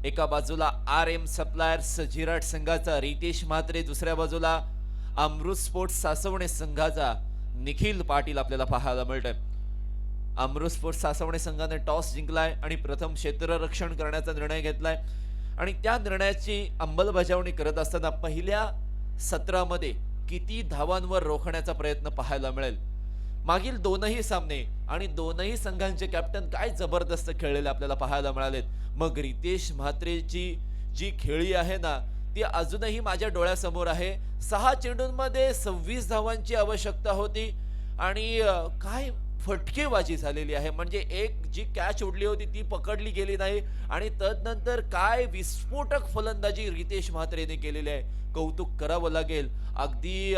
एका बाजूला RM suppliers Zirat संघाचा रितेश म्हात्रे, दुसऱ्या बाजूला अमृत स्पोर्ट्स सासवणे संघाचा निखिल पाटील आपल्याला पाहायला मिळतोय. अमृत स्पोर्ट्स सासवणे संघाने टॉस जिंकलाय आणि प्रथम क्षेत्ररक्षण करण्याचा निर्णय घेतलाय आणि त्या निर्णयाची अंमलबजावणी करत असताना पहिल्या सत्रामध्ये किती धावांवर रोखण्याचा प्रयत्न पाहायला मिळेल. मागील दोनही सामने आणि दोनही संघांचे कॅप्टन काय जबरदस्त खेळलेले आपल्याला पाहायला मिळालेत. मग रितेश म्हात्रेची जी खेळी आहे ना, ती अजूनही माझ्या डोळ्यासमोर आहे. 6 चेंडूंमध्ये 26 धावांची आवश्यकता होती आणि काय फटकेबाजी झालेली आहे. म्हणजे एक जी कॅच उडली होती ती पकडली गेली नाही आणि तदनंतर काय विस्फोटक फलंदाजी रितेश म्हात्रेने केलेली आहे. कौतुक करावं लागेल. अगदी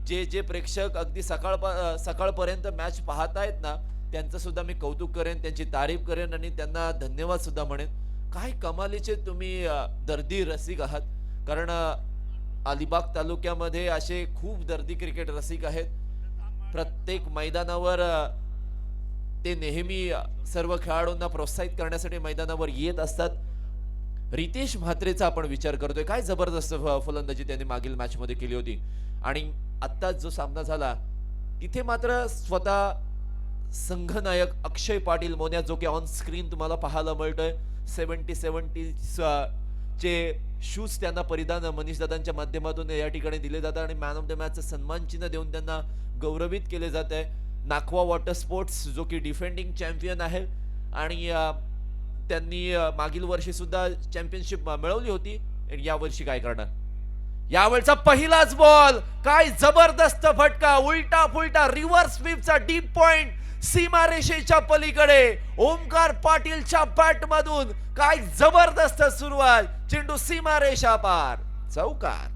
जे जे प्रेक्षक अगदी सकाळपर्यंत मॅच पाहतायत ना, त्यांचं सुद्धा मी कौतुक करेन, त्यांची तारीफ करेन आणि त्यांना धन्यवाद सुद्धा म्हणेन. काय कमालीचे तुम्ही दर्दी रसिक आहात. कारण अलिबाग तालुक्यामध्ये असे खूप दर्दी क्रिकेट रसिक आहेत. प्रत्येक मैदानावर ते नेहमी सर्व खेळाडूंना प्रोत्साहित करण्यासाठी मैदानावर येत असतात. रितेश म्हात्रेचा आपण विचार करतोय, काय जबरदस्त फलंदाजी त्याने मागील मॅच मध्ये केली होती आणि आता जो सामना झाला तिथे मात्र स्वतः संघनायक अक्षय पाटील मोन्या, जो की ऑन स्क्रीन तुम्हाला पाहायला मिळतोय, 70 चे शूज त्यांना परिधान मनीष दादांच्या माध्यमातून या ठिकाणी दिले जातात आणि मॅन ऑफ द मॅच सन्मान चिन्ह देऊन त्यांना गौरवित केले जात आहे. नाखवा वॉटर स्पोर्ट्स जो की डिफेंडिंग चॅम्पियन आहे आणि त्यांनी मागील वर्षी सुद्धा चॅम्पियनशिप मिळवली होती. या वर्षी काय करणार. यावेळचा पहिलाच बॉल, काय जबरदस्त फटका, उलटा फुलटा रिव्हर्स स्वीपचा डीप पॉइंट सीमारेषेच्या पलीकडे ओमकार पाटीलच्या बॅट मधून. काय जबरदस्त सुरुवात, चेंडू सीमारेषा पार, चौकार.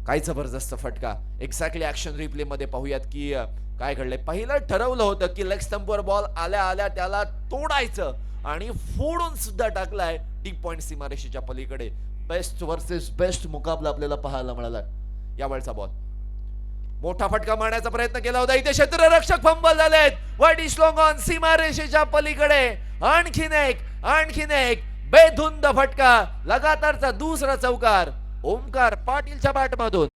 काय जबरदस्त फटका. एक्झॅक्टली ऍक्शन रिप्ले मध्ये पाहूयात की काय घडलंय. पहिलं ठरवलं होतं की लेग स्टंपवर बॉल आल्या आल्या त्याला तोडायचं आणि फोडून सुद्धा टाकलाय डीप पॉइंट सीमारेषेच्या पलीकडे. बेस्ट वर्सेस बेस्ट मुकाबला आपल्याला पाहायला मिळाला. यावेळचा बॉल मोठा फटका मारण्याचा प्रयत्न केला होता. इथे क्षेत्ररक्षक फंबल झालेत. वाईड इज लॉंग ऑन सीमारेषेच्या पलीकडे. आणखीन एक बेधुंद फटका, लगातारचा दुसरा चौकार ओमकार पाटीलच्या बॅट मधून.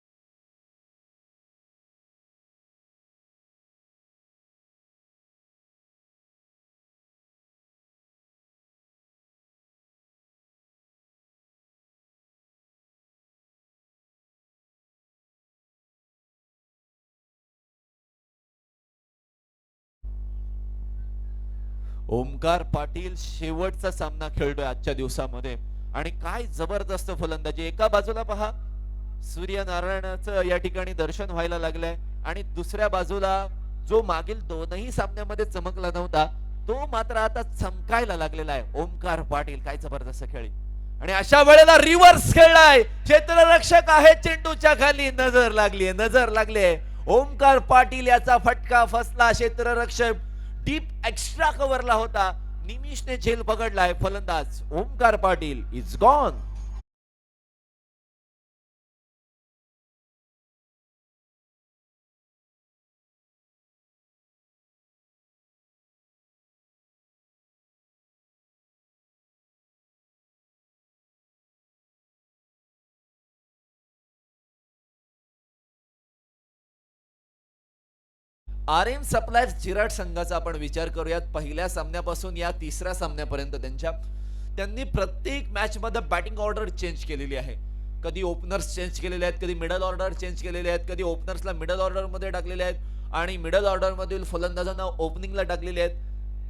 ओमकार पाटील शेवटचा सामना खेळतोय आजच्या दिवसामध्ये आणि काय जबरदस्त फलंदाजी. एका बाजूला पहा सूर्यनारायणाचं या ठिकाणी दर्शन व्हायला लागलंय आणि दुसऱ्या बाजूला जो मागील दोनही सामन्यामध्ये चमकला नव्हता तो मात्र आता चमकायला लागलेला आहे. ओमकार पाटील काय जबरदस्त खेळी आणि अशा वेळेला रिव्हर्स खेळलाय. क्षेत्ररक्षक आहे चेंडूच्या खाली. नजर लागली. ओमकार पाटील याचा फटका फसला. क्षेत्ररक्षक डीप एक्स्ट्रा कव्हरला होता. निमिषने झेल पकडलाय. फलंदाज Omkar Patil is gone. RM suppliers Zirat संघाचा आपण विचार करूयात. पहिल्या सामन्यापासून या तिसऱ्या सामन्यापर्यंत त्यांनी प्रत्येक मॅच मध्ये बॅटिंग ऑर्डर चेंज केलेली आहे. कधी ओपनर्स चेंज केलेले आहेत, कधी मिडल ऑर्डर चेंज केलेले आहेत, कधी ओपनर्सला मिडल ऑर्डर मध्ये टाकलेले आहेत आणि मिडल ऑर्डर मधील फलंदाजांना ओपनिंगला टाकलेले आहेत.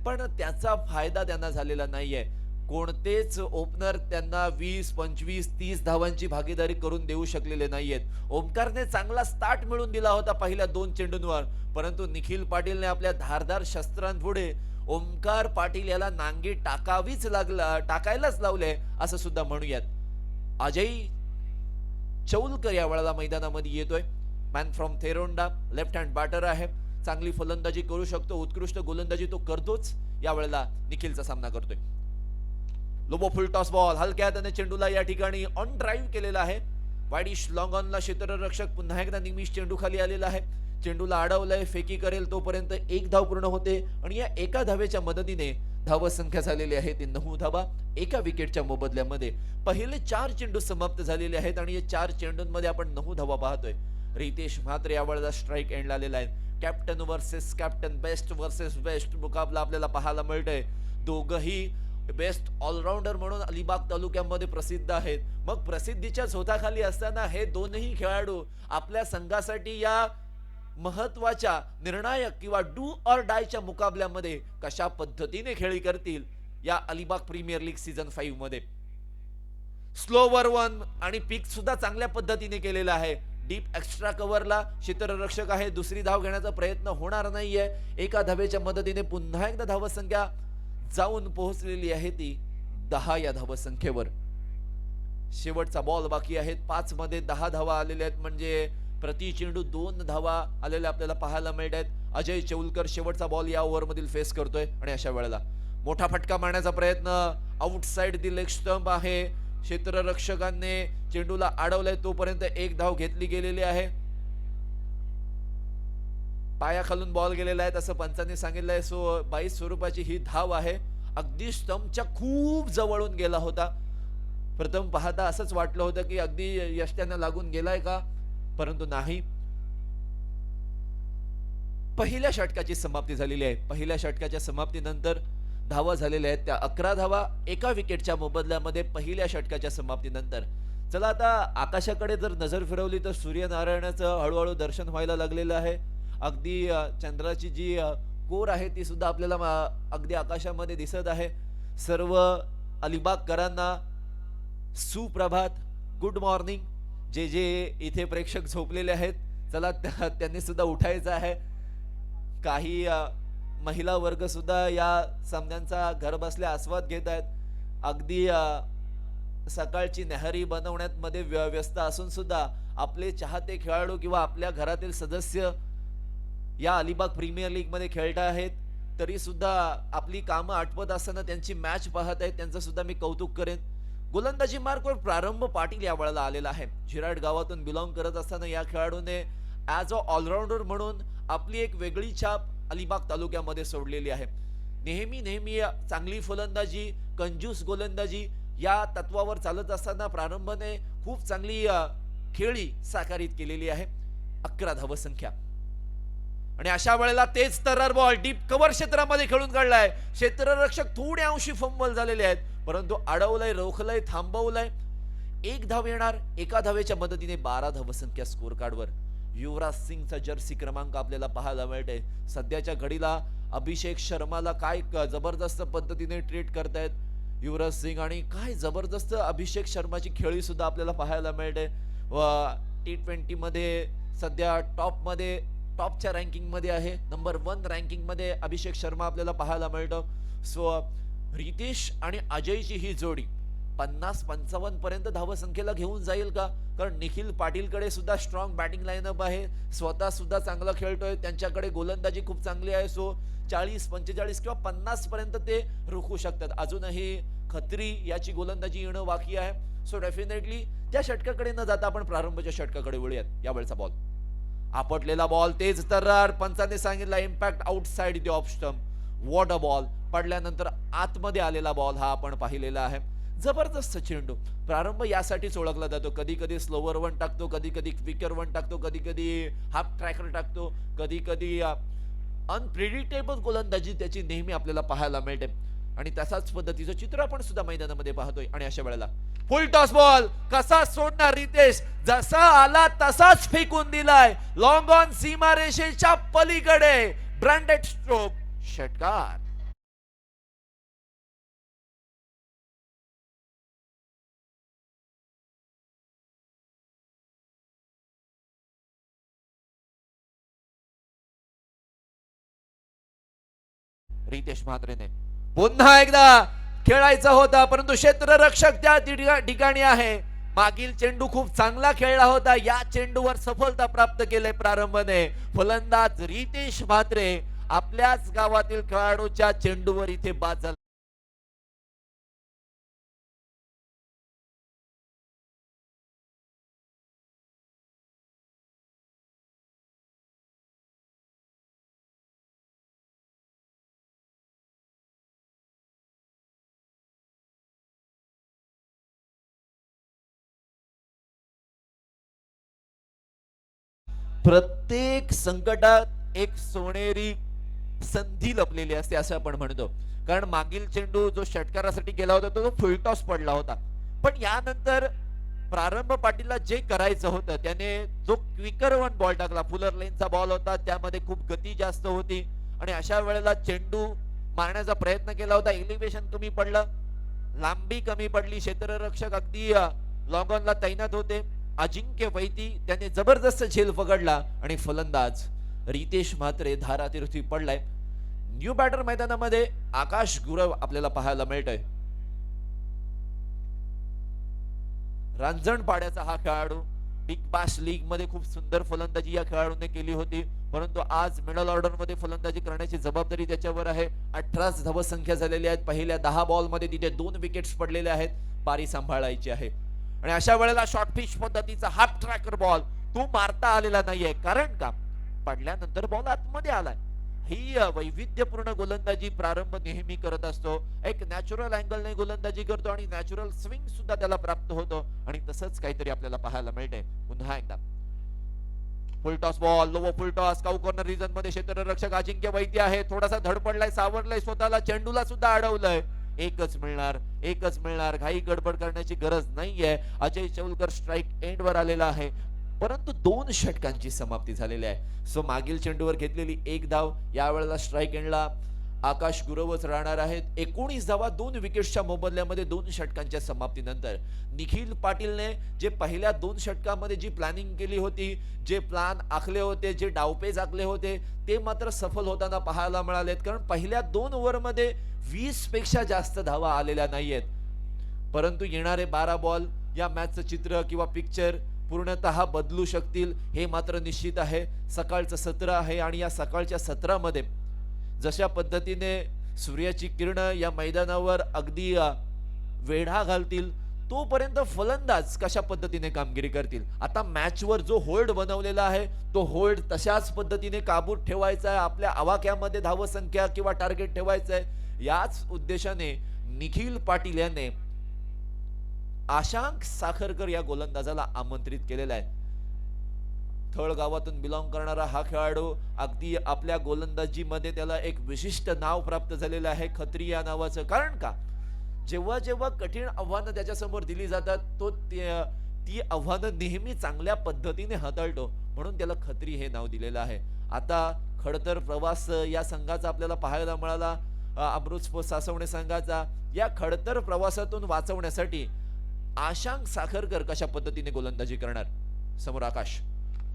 पण त्याचा फायदा त्यांना झालेला नाहीये. कोणतेच ओपनर त्यांना 20, 25, 30 धावांची भागीदारी करून देऊ शकलेले नाहीयेत. ओमकारने चांगला स्टार्ट मिळून दिला होता पहिल्या 2 चेंडूंवर, परंतु निखिल पाटीलने आपल्या धारदार शस्त्रांपुढे ओमकार पाटील याला नांगी टाकायलाच लावले असं सुद्धा म्हणूयात. अजय चौलकर या वेळेला मैदानामध्ये येतोय. Man from Theronda, left hand batter आहे. चांगली फलंदाजी करू शकतो, उत्कृष्ट गोलंदाजी तो करतोच. या वेळेला निखिलचा सामना करतोय. लोबो फुल टॉस बॉल हलक्या त्याने चेंडूला या ठिकाणी ऑन ड्राईव्ह केलेला आहे. वाईडिश लॉंग ऑनला क्षेत्ररक्षक पुन्हा एकदा निमिष चेंडू खाली आलेला आहे. चेंडूला अडवलंय, फेकी करेल तोपर्यंत एक धाव पूर्ण होते आणि या एका धावेच्या मदतीने धावसंख्या झालेली आहे ती 9 धावा एका विकेटच्या मोबदल्यामध्ये. पहिले 4 चेंडू समाप्त झालेले आहेत आणि या 4 चेंडूंमध्ये आपण 9 धावा पाहतोय. रितेश म्हात्रे यावेळेला स्ट्राइक एंडला आलेला आहे. Captain versus captain, best versus best मुकाबला आपल्याला पाहायला मिळतोय. दोघही बेस्ट ऑलराऊंडर म्हणून अलिबाग तालुक्यामध्ये प्रसिद्ध आहेत. मग प्रसिद्धीच्या झोताखाली असताना हे दोनही खेळाडू आपल्या संघासाठी या महत्वाच्या निर्णायक किंवा डू ऑर डायच्या मुकाबल्यामध्ये कशा पद्धतीने खेळी करतील या अलिबाग प्रीमियर लीग सीझन 5 मध्ये. स्लोवर वन आणि पिक सुद्धा चांगल्या पद्धतीने केलेला आहे. डीप एक्स्ट्रा कव्हरला क्षेत्ररक्षक आहे. दुसरी धाव घेण्याचा प्रयत्न होणार नाहीये. एका धावेच्या मदतीने पुन्हा एकदा धावसंख्या जाऊन पोहोचलेली आहे ती 10 या धावसंख्येवर. शेवटचा बॉल बाकी आहेत. 5 मध्ये 10 धावा आलेल्या आहेत म्हणजे प्रति चेंडू 2 धावा आलेल्या आपल्याला पाहायला मिळत आहेत. अजय चौलकर शेवटचा बॉल या ओव्हर मधील फेस करतोय आणि अशा वेळेला मोठा फटका मारण्याचा प्रयत्न. आउटसाइड दी लेग स्टंप आहे. क्षेत्ररक्षकांनी चेंडूला अडवलंय तोपर्यंत एक धाव घेतली गेलेली आहे. पायाखालून बॉल गेलेला आहे असं पंचांनी सांगितलंय. 22 स्वरूपाची ही धाव आहे. अगदी स्टंपच्या खूप जवळून गेला होता. प्रथम पाहता असंच वाटलं होतं की अगदी यष्ट्यानं लागून गेलाय का, परंतु नाही. पहिल्या षटकाची समाप्ती झालेली आहे. पहिल्या षटकाच्या समाप्तीनंतर धावा झालेल्या आहेत त्या 11 धावा एका विकेटच्या मोबदल्यामध्ये पहिल्या षटकाच्या समाप्तीनंतर. चला आता आकाशाकडे जर नजर फिरवली तर सूर्यनारायणाचं हळूहळू दर्शन व्हायला लागलेलं आहे. अगदी चंद्राची जी कोर आहे ती सुद्धा आपल्याला अगदी आकाशामध्ये दिसत आहे. सर्व अलिबागकरांना सुप्रभात, गुड मॉर्निंग. जे जे इथे प्रेक्षक झोपलेले आहेत चला त्यांनी सुद्धा उठायचं आहे. काही महिला वर्ग सुद्धा या सामन्यांचा घर बसल्या आस्वाद घेत आहेत. अगदी सकाळची न्याहारी बनवण्यात मध्ये व्यस्त असून सुद्धा आपले चाहते खेळाडू किंवा आपल्या घरातील सदस्य या अलिबाग प्रीमियर लीग मध्ये खेळत आहेत तरी सुद्धा आपली कामं आटवत असताना त्यांची मॅच पाहत आहेत. त्यांचं सुद्धा मी कौतुक करेन. गोलंदाजी मार्कवर प्रारंभ पाटील या वेळेला आलेला आहे. झिराड गावातून बिलॉंग करत असताना या खेळाडूने ॲज अ ऑलराऊंडर म्हणून आपली एक वेगळी छाप अलिबाग तालुक्यामध्ये सोडलेली आहे. नेहमी चांगली फलंदाजी, कंजूस गोलंदाजी या तत्वावर चालत असताना प्रारंभाने खूप चांगली खेळी साकारित केलेली आहे. 11 धावसंख्या आणि अशा वेळेला तेच तरर बॉल डीप कव्हर क्षेत्रामध्ये खेळून काढलाय. क्षेत्ररक्षक थोडे अंशी फंबल झालेले आहेत परंतु अडवलंय, रोखलंय, थांबवलंय. एक धाव येणार. एका धावेच्या मदतीने 12 धावसंख्या स्कोर कार्डवर. युवराज सिंगचा जर्सी क्रमांक आपल्याला पाहायला मिळते. सध्याच्या घडीला अभिषेक शर्माला काय जबरदस्त पद्धतीने ट्रीट करतायत युवराज सिंग आणि काय जबरदस्त अभिषेक शर्माची खेळी सुद्धा आपल्याला पाहायला मिळते. T20 मध्ये सध्या टॉपच्या रँकिंग मध्ये आहे. नंबर 1 रँकिंग मध्ये अभिषेक शर्मा आपल्याला पाहायला मिळतो. सो रितेश आणि अजयची ही जोडी 50-55 पर्यंत धावसंख्येला घेऊन जाईल का? कारण निखिल पाटीलकडे सुद्धा स्ट्रॉंग बॅटिंग लाईनअप आहे. स्वतः सुद्धा चांगला खेळतोय. त्यांच्याकडे गोलंदाजी खूप चांगली आहे. सो 40-45 किंवा 50 पर्यंत ते रोखू शकतात. अजूनही खत्री याची गोलंदाजी येणं बाकी आहे. सो डेफिनेटली त्या षटकाकडे न जाता आपण प्रारंभाच्या षटकाकडे वळूयात. यावेळचा बॉल आपटलेला बॉल तेज तर्रार. पंचाने सांगितलं impact outside the off stump. What a ball. पडल्यानंतर आतमध्ये आलेला बॉल हा आपण पाहिलेला आहे. जबरदस्त चेंडू. प्रारंभ यासाठीच ओळखला जातो. कधी कधी स्लोवर वन टाकतो, कधी कधी क्विकर वन टाकतो, कधी कधी हाफ ट्रॅकर टाकतो, कधी कधी अनप्रिडिक्टेबल गोलंदाजी त्याची नेहमी आपल्याला पाहायला मिळते आणि तसाच पद्धतीचं चित्र आपण सुद्धा मैदानामध्ये पाहतोय. आणि अशा वेळेला फुल टॉस बॉल कसा सोडणार रितेश. जसा आला तसाच फेकून दिलाय. लॉंग ऑन सीमारेषेच्या पलीकडे ब्रँडेड स्ट्रोक. षटकार. रितेश म्हात्रेने पुन्हा एकदा खेळायचा होता परंतु क्षेत्ररक्षक त्या ठिकाणी आहे. मागील चेंडू खूप चांगला खेळला होता. या चेंडूवर सफलता प्राप्त केले प्रारंभाने. फलंदाज रितेश म्हात्रे आपल्याच गावातील खेळाडूच्या चेंडूवर इथे बाद झाला. प्रत्येक संकटात एक सोनेरी संधी लपलेली असते असं आपण म्हणतो. कारण मागील चेंडू जो षटकारासाठी गेला होता तो फुलटॉस पडला होता. पण यानंतर प्रारंभ पाटीलला जे करायचं होतं त्याने जो क्विकर वन बॉल टाकला, फुलर लेनचा बॉल होता, त्यामध्ये खूप गती जास्त होती आणि अशा वेळेला चेंडू मारण्याचा प्रयत्न केला होता. एलिव्हेशन कमी पडलं, लांबी कमी पडली, क्षेत्ररक्षक अगदी लॉंग ऑनला तैनात होते. अजिंक्य वैती त्याने जबरदस्त झेल पकडला आणि फलंदाज रितेश म्हात्रे धारातीर्थी पडलाय. न्यू बॅटर मैदानामध्ये आकाश गुरव आपल्याला पाहायला मिळतोय. रांजणपाड्याचा हा खेळाडू बिग बॅश लीग मध्ये खूप सुंदर फलंदाजी या खेळाडूने केली होती, परंतु आज मिडल ऑर्डर मध्ये फलंदाजी करण्याची जबाबदारी त्याच्यावर आहे. 18 धावसंख्या झालेली आहेत. पहिल्या 10 बॉल मध्ये तिथे 2 विकेट्स पडलेले आहेत. पारी सांभाळायची आहे आणि अशा वेळेला शॉर्ट पिच पद्धतीचा हाफ ट्रॅकर बॉल तो मारता आलेला नाहीये. कारण का पडल्यानंतर बॉल आतमध्ये आलाय. ही वैविध्यपूर्ण गोलंदाजी प्रारंभ नेहमी करत असतो. एक नॅचरल अँगलने गोलंदाजी करतो आणि नॅचरल स्विंग सुद्धा त्याला प्राप्त होतो आणि तसंच काहीतरी आपल्याला पाहायला मिळते. पुन्हा एकदा full toss ball, low full toss, cow corner region मध्ये क्षेत्ररक्षक अजिंक्य वैद्य आहे. थोडासा धडपडलाय, सावरलाय स्वतःला, चेंडूला सुद्धा अडवलंय. एकच मिळणार, एकच मिळणार, घाई गडबड करण्याची गरज नाहीये. अजय चौलकर स्ट्राइक एंड वर आलेला आहे, परंतु 2 षटकांची समाप्ती झालेली आहे. सो मागील चेंडूवर घेतलेली एक धाव यावेळेला स्ट्राइक एंडला आकाश गुरवच राहणार आहेत. 19 धावा 2 विकेट्सच्या मोबदल्यामध्ये 2 षटकांच्या समाप्तीनंतर निखिल पाटीलने जे पहिल्या 2 षटकामध्ये जी प्लॅनिंग केली होती, जे प्लॅन आखले होते, जे डावपेच आखले होते, ते मात्र सफल होताना पाहायला मिळालेत. कारण पहिल्या 2 ओव्हरमध्ये 20 पेक्षा जास्त धावा आलेल्या नाहीयेत. परंतु येणारे 12 बॉल या मॅचचं चित्र किंवा पिक्चर पूर्णतः बदलू शकतील हे मात्र निश्चित आहे. सकाळचं सत्र आहे आणि या सकाळच्या सत्रामध्ये जशा पद्धतीने सूर्याची किरण या मैदानावर अगदी वेढा घालतील, तोपर्यंत फलंदाज कशा पद्धतीने कामगिरी करतील. आता मॅचवर जो होल्ड बनवलेला आहे तो होल्ड तशाच पद्धतीने काबूत ठेवायचा आहे. आपल्या आवाक्यामध्ये धावसंख्या किंवा टार्गेट ठेवायचं आहे. याच उद्देशाने निखिल पाटील याने आशांक साखरकर या गोलंदाजाला आमंत्रित केलेला आहे. थळ गावातून बिलॉंग करणारा हा खेळाडू अगदी आपल्या गोलंदाजीमध्ये त्याला एक विशिष्ट नाव प्राप्त झालेलं आहे, खत्री या नावाचं. कारण का जेव्हा जेव्हा कठीण आव्हानं त्याच्यासमोर दिली जातात तो ती आव्हानं नेहमी चांगल्या पद्धतीने हाताळतो, म्हणून त्याला खत्री हे नाव दिलेलं आहे. आता खडतर प्रवास या संघाचा आपल्याला पाहायला मिळाला, अमृत स्पोर्ट्स सासवणे संघाचा. या खडतर प्रवासातून वाचवण्यासाठी आशांक साखरकर कशा पद्धतीने गोलंदाजी करणार. समोर आकाश,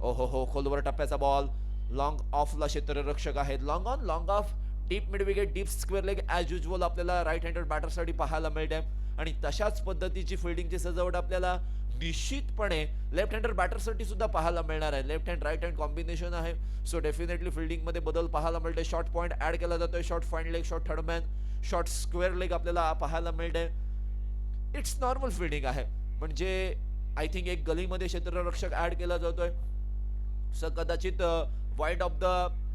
ओहो हो, खोलवर टप्प्याचा बॉल, लॉंग ऑफला क्षेत्ररक्षक आहेत. Long on, long of, deep mid wicket, deep square leg as usual आपल्याला राईट हँडेड बॅटरसाठी पाहायला मिळते. आणि तशाच पद्धतीची फिल्डिंगची सजावट आपल्याला निश्चितपणे लेफ्ट हँडर बॅटरसाठी सुद्धा पाहायला मिळणार आहे. Left hand right hand combination आहे, सो डेफिनेटली फिल्डिंग मध्ये बदल पाहायला मिळते. शॉर्ट पॉईंट ऍड केला जातोय, short fine leg, short third man, short square leg आपल्याला पाहायला मिळते. इट्स नॉर्मल फिल्डिंग आहे. म्हणजे आय थिंक एक गलीमध्ये क्षेत्ररक्षक ऍड केला जातोय. सो कदाचित वाईड ऑफ द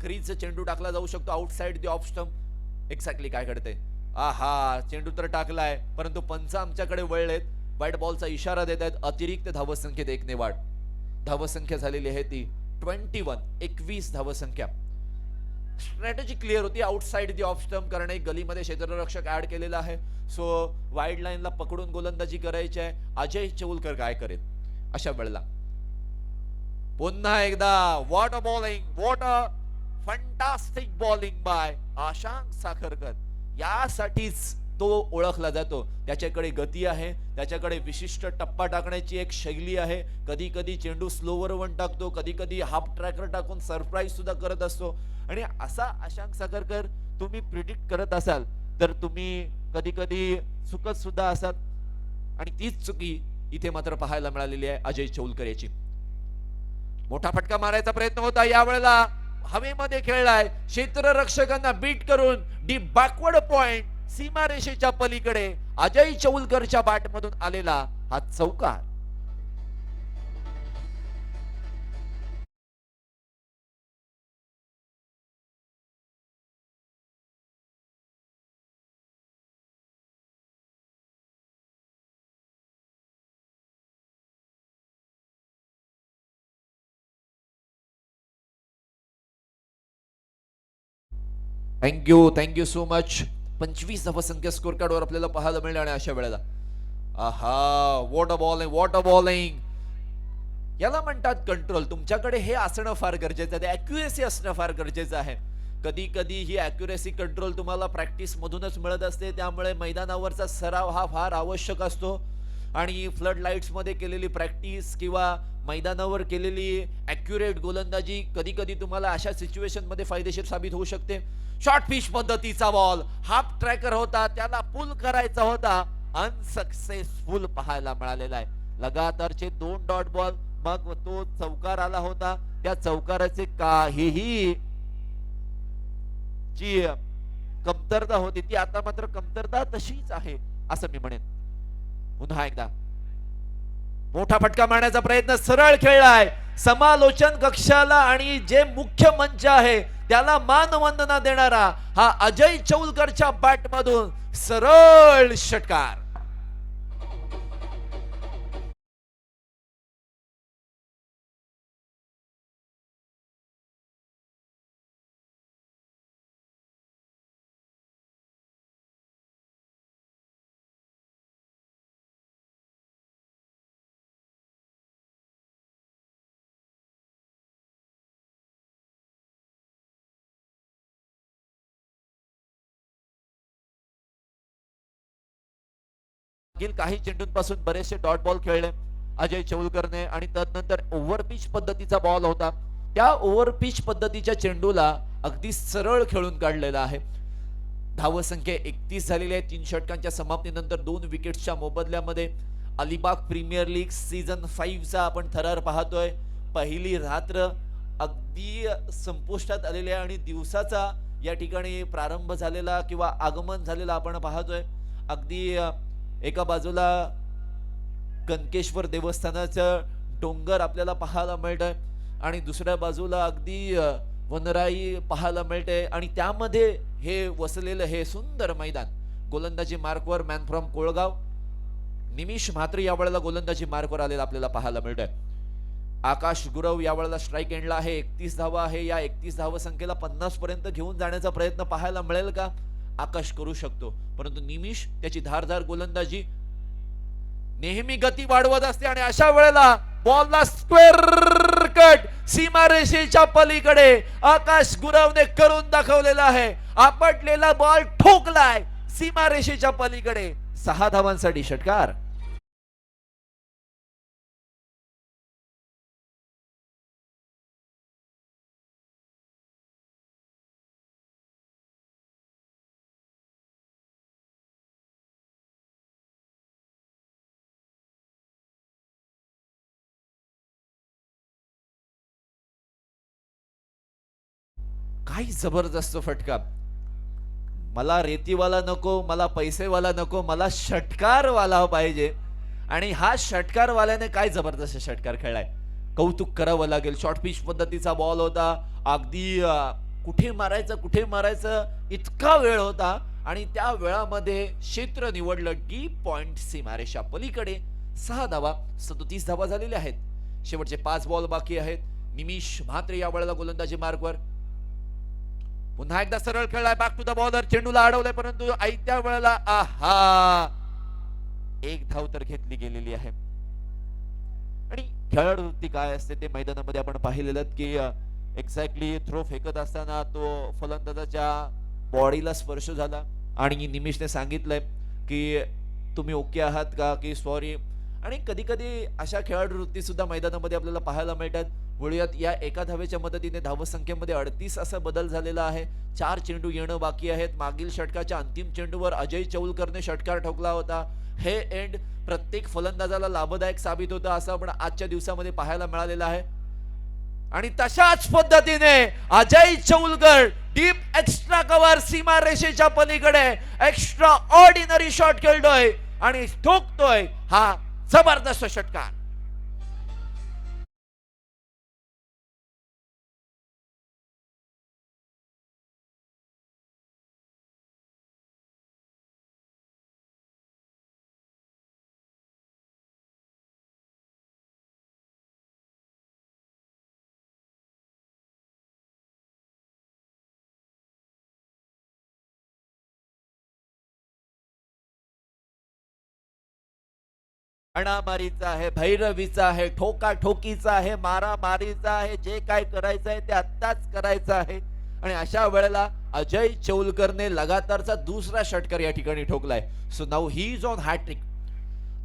क्रीज चेंडू टाकला जाऊ शकतो, outside the off stump. Exactly काय घडते, आहा चेंडू तर टाकलाय, परंतु पंच आमच्याकडे वळलेत, वाईट बॉलचा इशारा देत आहेत. अतिरिक्त धावसंख्येत 1 ने वाढ. धावसंख्या झालेली आहे ती 21 धावसंख्या. स्ट्रॅटेजी क्लिअर होती, आउटसाइड दी ऑफ स्टंप करणे, गलीमध्ये क्षेत्ररक्षक ऍड केलेला आहे. सो वाईड लाईनला पकडून गोलंदाजी करायची आहे. अजय चौलकर काय करेल अशा वेळेला. पुन्हा एकदा what a bowling, what a fantastic bowling by Ashank Sakharkar. यासाठीच तो ओळखला जातो. त्याच्याकडे गती आहे, त्याच्याकडे विशिष्ट टप्पा टाकण्याची एक शैली आहे. कधी कधी चेंडू स्लोवर वन टाकतो, कधी कधी हाफ ट्रॅकर टाकून सरप्राईज सुद्धा करत असतो. आणि असा आशांक साखरकर तुम्ही प्रिडिक्ट करत असाल तर तुम्ही कधी कधी चुकत सुद्धा असाल. आणि तीच चुकी इथे मात्र पाहायला मिळालेली आहे अजय चौलकर याची. मोठा फटका मारायचा प्रयत्न होता, यावेळेला हवेमध्ये खेळलाय, क्षेत्ररक्षकांना बीट करून डीप बॅकवर्ड पॉइंट, सीमारेषेच्या पलीकडे अजय चौलकरच्या बॅटमधून आलेला हा चौकार. Thank you so much. 25 धावसंख्या स्कोर कार्डवर आपल्याला पाहायला मिळणार आणि अशा वेळेला आहा, what a bowling, what a bowling. याला म्हणतात कंट्रोल. तुमच्याकडे हे असणं फार गरजेचं आहे, अॅक्युरेसी असणं फार गरजेचं आहे. कधी कधी ही अॅक्युरेसी कंट्रोल तुम्हाला प्रॅक्टिस मधूनच मिळत असते, त्यामुळे मैदानावरचा सराव हा फार आवश्यक असतो. आणि फ्लड लाईट्स मध्ये केलेली प्रॅक्टिस किंवा मैदानावर केलेली अॅक्युरेट गोलंदाजी कधी कधी तुम्हाला अशा सिच्युएशन मध्ये फायदेशीर साबित होऊ शकते. शॉर्ट पिच पद्धतीचा बॉल, हाफ ट्रॅकर होता, त्याला पुल करायचा होता, अनसक्सेसफुल पाहायला मिळालेला आहे. लगातारचे 2 डॉट बॉल, मग तो चौकार आला होता, त्या चौकाराचे काहीही जी कमतरता होती ती आता मात्र कमतरता तशीच आहे असं मी म्हणेन. पुन्हा एकदा मोठा फटका मारण्याचा प्रयत्न, सरळ खेळलाय. समालोचन कक्षाला आणि जे मुख्य मंच आहे त्याला मानवंदना देणारा हा अजय चौलकरच्या बॅट मधून सरळ षटकार. मागील काही चेंडूंपासून बरेचसे डॉट बॉल खेळले अजय चौलकरने आणि तदनंतर ओव्हरपिच पद्धतीचा बॉल होता. त्या ओव्हरपिच पद्धतीच्या चेंडूला अगदी सरळ खेळून काढलेला आहे. धावसंख्या 31 झालेली आहे. 3 षटकांच्या समाप्तीनंतर 2 विकेट्सच्या मोबदल्यामध्ये अलिबाग प्रीमियर लीग सीझन 5 चा आपण थरार पाहतोय. पहिली रात्र अगदी संपुष्टात आलेली आहे आणि दिवसाचा या ठिकाणी प्रारंभ झालेला किंवा आगमन झालेला आपण पाहतोय. अगदी एका बाजूला कनकेश्वर देवस्थानाचं डोंगर आपल्याला पाहायला मिळतंय आणि दुसऱ्या बाजूला अगदी वनराई पाहायला मिळते आणि त्यामध्ये हे वसलेलं हे सुंदर मैदान. गोलंदाजी मार्कवर मॅन फ्रॉम कोळगाव निमिष म्हात्रे यावेळेला गोलंदाजी मार्कवर आलेला आपल्याला पाहायला मिळतंय. आकाश गुरव यावेळेला स्ट्राइक एंडला आहे. 31 धावा आहे. या 31 धावा संख्येला 50 पर्यंत घेऊन जाण्याचा प्रयत्न पाहायला मिळेल का? आकाश करू शकतो, परंतु निमिष त्याची धारदार गोलंदाजी नेहमी गती वाढवत असते आणि अशा वेळेला बॉलला स्क्वेअर कट सीमारेषेच्या पलीकडे आकाश गुरवने करून दाखवलेला आहे. आपटलेला बॉल ठोकलाय सीमारेषेच्या पलीकडे. 6 धावांसाठी षटकार. काही जबरदस्त फटका. मला रेतीवाला नको, मला पैसेवाला नको, मला षटकारवाला पाहिजे. आणि हा षटकारवाल्याने काय जबरदस्त षटकार खेळलाय, कौतुक करावं लागेल. शॉर्ट पिच पद्धतीचा बॉल होता. अगदी कुठे मारायचं इतका वेळ होता आणि त्या वेळामध्ये क्षेत्र निवडलं डीप पॉइंट सीमारेषा पलीकडे. 6 धावा, 37 धावा झालेल्या आहेत. शेवटचे 5 बॉल बाकी आहेत. निमिष म्हात्रे या वेळेला गोलंदाजी मार्कवर. पुन्हा एकदा सरळ खेळलाय, बॅक टू द बॉलर, चेंडूला अडवलंय परंतु आयत्या वेळेला आहा, एक धाव तर घेतली गेलेली आहे. आणि खेळाडूवृत्ती काय असते ते मैदानामध्ये आपण पाहिलेलं की एक्झॅक्टली थ्रो फेकत असताना तो फलंदाजाच्या बॉडीला स्पर्श झाला आणि निमिषने सांगितलंय की तुम्ही ओके आहात का, की सॉरी. आणि कधी कधी अशा खेळाडू वृत्ती सुद्धा मैदानामध्ये आपल्याला पाहायला मिळतात. वळूयात या एका धावेच्या मदतीने धावसंख्येमध्ये 38 असा बदल झालेला आहे. 4 चेंडू येणं बाकी आहेत. मागील षटकाच्या अंतिम चेंडूवर अजय चौलकरने षटकार ठोकला होता. हे एंड प्रत्येक फलंदाजाला लाभदायक साबित होतं असं आपण आजच्या दिवसामध्ये पाहायला मिळालेलं आहे. आणि तशाच पद्धतीने Ajay Chaulkar deep extra cover सीमारेषेच्या पलीकडे एक्स्ट्रा ऑर्डिनरी शॉट खेळतोय आणि ठोकतोय हा जबरदस्त षटकार. अणामारीचा आहे, भैरवीचा आहे, ठोका ठोकीचा आहे, मारामारीचा आहे, जे काय करायचं आहे ते आत्ताच करायचं आहे. आणि अशा वेळेला अजय चौलकरने लगातारचा दुसरा षटकार या ठिकाणी ठोकलाय. So now he is on hattrick.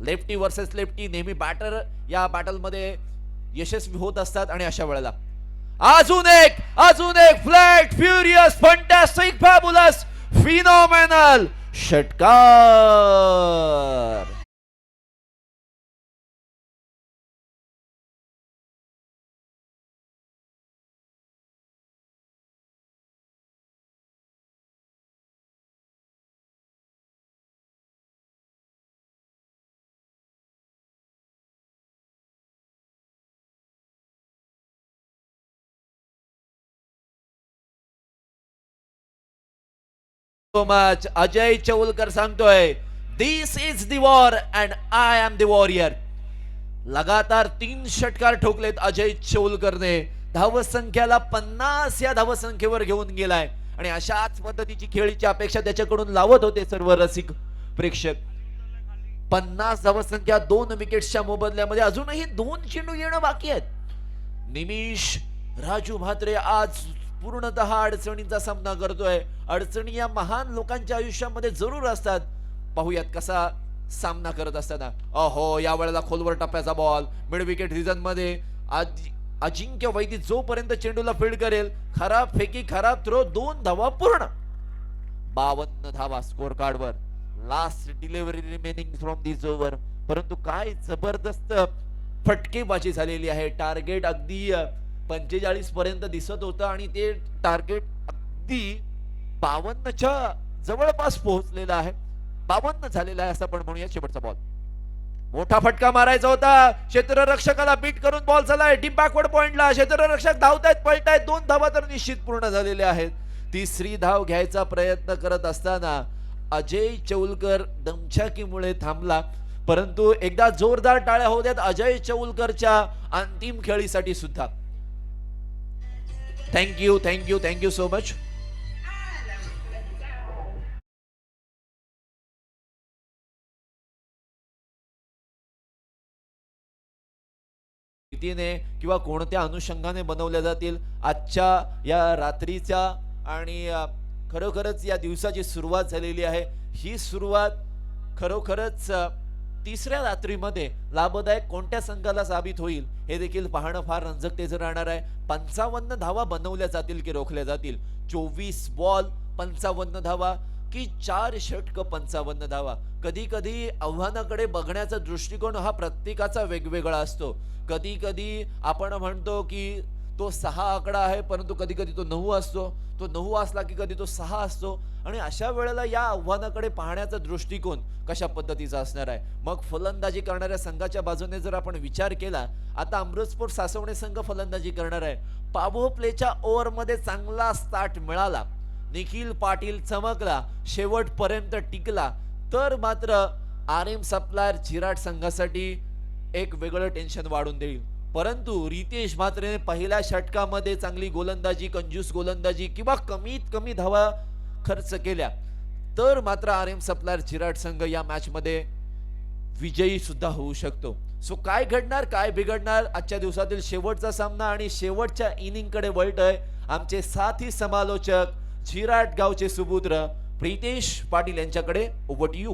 Lefty versus lefty नेहमी बॅटर या बॅटल मध्ये यशस्वी होत असतात आणि अशा वेळेला अजून एक flat furious fantastic fabulous phenomenal षटकार. मच अजय चौलकर सांगतोय this is the war and I am the warrior. लगातार 3 षटकार ठोकलेत अजय चौलकरने. धावसंख्याला 50 या धावसंख्येवर घेऊन गेलाय आणि अशाच पद्धतीची खेळीची अपेक्षा त्याच्याकडून लावत होते सर्व रसिक प्रेक्षक. 50 धावसंख्या 2 विकेट्सच्या मोबदल्यामध्ये अजूनही 2 चेंडू येणं बाकी आहेत. निमिष राजू म्हात्रे आज पूर्णतः अडचणींचा सामना करतोय. अडचणी या महान लोकांच्या आयुष्यामध्ये जरूर असतात. पाहूयात कसा सामना करत असताना. अहो या वेळेला खोलवर टप्प्याचा बॉल मिड विकेट रिजन मध्ये अजिंक्य वैदी जोपर्यंत चेंडूला फील्ड करेल खराब फेकी खराब थ्रो 2 धावा पूर्ण. 52 धावा स्कोर कार्डवर. Last delivery remaining from this over. परंतु काय जबरदस्त फटकेबाजी झालेली आहे. टार्गेट अगदी 45 पर्यंत दिसत होतं आणि ते टार्गेट अगदी 52च्या जवळपास पोहोचलेला आहे. 52 झालेला आहे असं आपण म्हणूया. शेवटचा बॉल मोठा फटका मारायचा होता. क्षेत्ररक्षकाला बीट करून बॉल चाललाय डीप बॅकवर्ड पॉइंटला. क्षेत्ररक्षक धावतायत पळतायत. 2 धावा तर निश्चित पूर्ण झालेल्या आहेत. तिसरी धाव घ्यायचा प्रयत्न करत असताना अजय चौलकर दमछाकीमुळे थांबला. परंतु एकदा जोरदार टाळ्या होऊ द्यात अजय चौलकरच्या अंतिम खेळीसाठी सुद्धा. Thank you so much. किंवा कोणत्या अनुषंगाने बनवल्या जातील आजच्या या रात्रीच्या आणि खरोखरच या दिवसाची सुरुवात झालेली आहे. ही सुरुवात खरोखरच तिसऱ्या रात्रीमध्ये लाभदायक कोणत्या संघाला साबित होईल हे देखील पाहणं फार रंजकतेचं राहणार आहे. 55 धावा बनवल्या जातील की रोखल्या जातील. 24 बॉल 55 धावा की 4 षटक 55 धावा. कधी कधी आव्हानाकडे बघण्याचा दृष्टिकोन हा प्रत्येकाचा वेगवेगळा असतो. कधी कधी आपण म्हणतो की तो 6 आकडा आहे परंतु कधी कधी तो 9 असतो. तो 9 असला की कधी तो 6 असतो. आणि अशा वेळेला या आव्हानाकडे पाहण्याचा दृष्टिकोन कशा पद्धतीचा असणार आहे. मग फलंदाजी करणाऱ्या संघाच्या बाजूने जर आपण विचार केला आता अमृत स्पोर्ट्स सासवणे संघ फलंदाजी करणार आहे. पॉवर प्लेच्या ओव्हरमध्ये चांगला स्टार्ट मिळाला. निखिल पाटील चमकला शेवटपर्यंत टिकला तर मात्र आरएम सप्लायर झिराट संघासाठी एक वेगळं टेन्शन वाढून देईल. परंतु रितेश म्हात्रेने पहिल्या षटकामध्ये चांगली गोलंदाजी कंजूस गोलंदाजी किंवा कमीत कमी धावा खर्च केल्या तर मात्र आरएम सप्लायर झिराट संघ या मॅच मध्ये विजयी सुद्धा होऊ शकतो. सो काय घडणार काय बिघडणार आजच्या दिवसातील शेवटचा सामना आणि शेवटच्या इनिंग कडे वळतोय आमचे साथी समालोचक झिराट गावचे सुपुत्र प्रितेश पाटील यांच्याकडे. Over to you.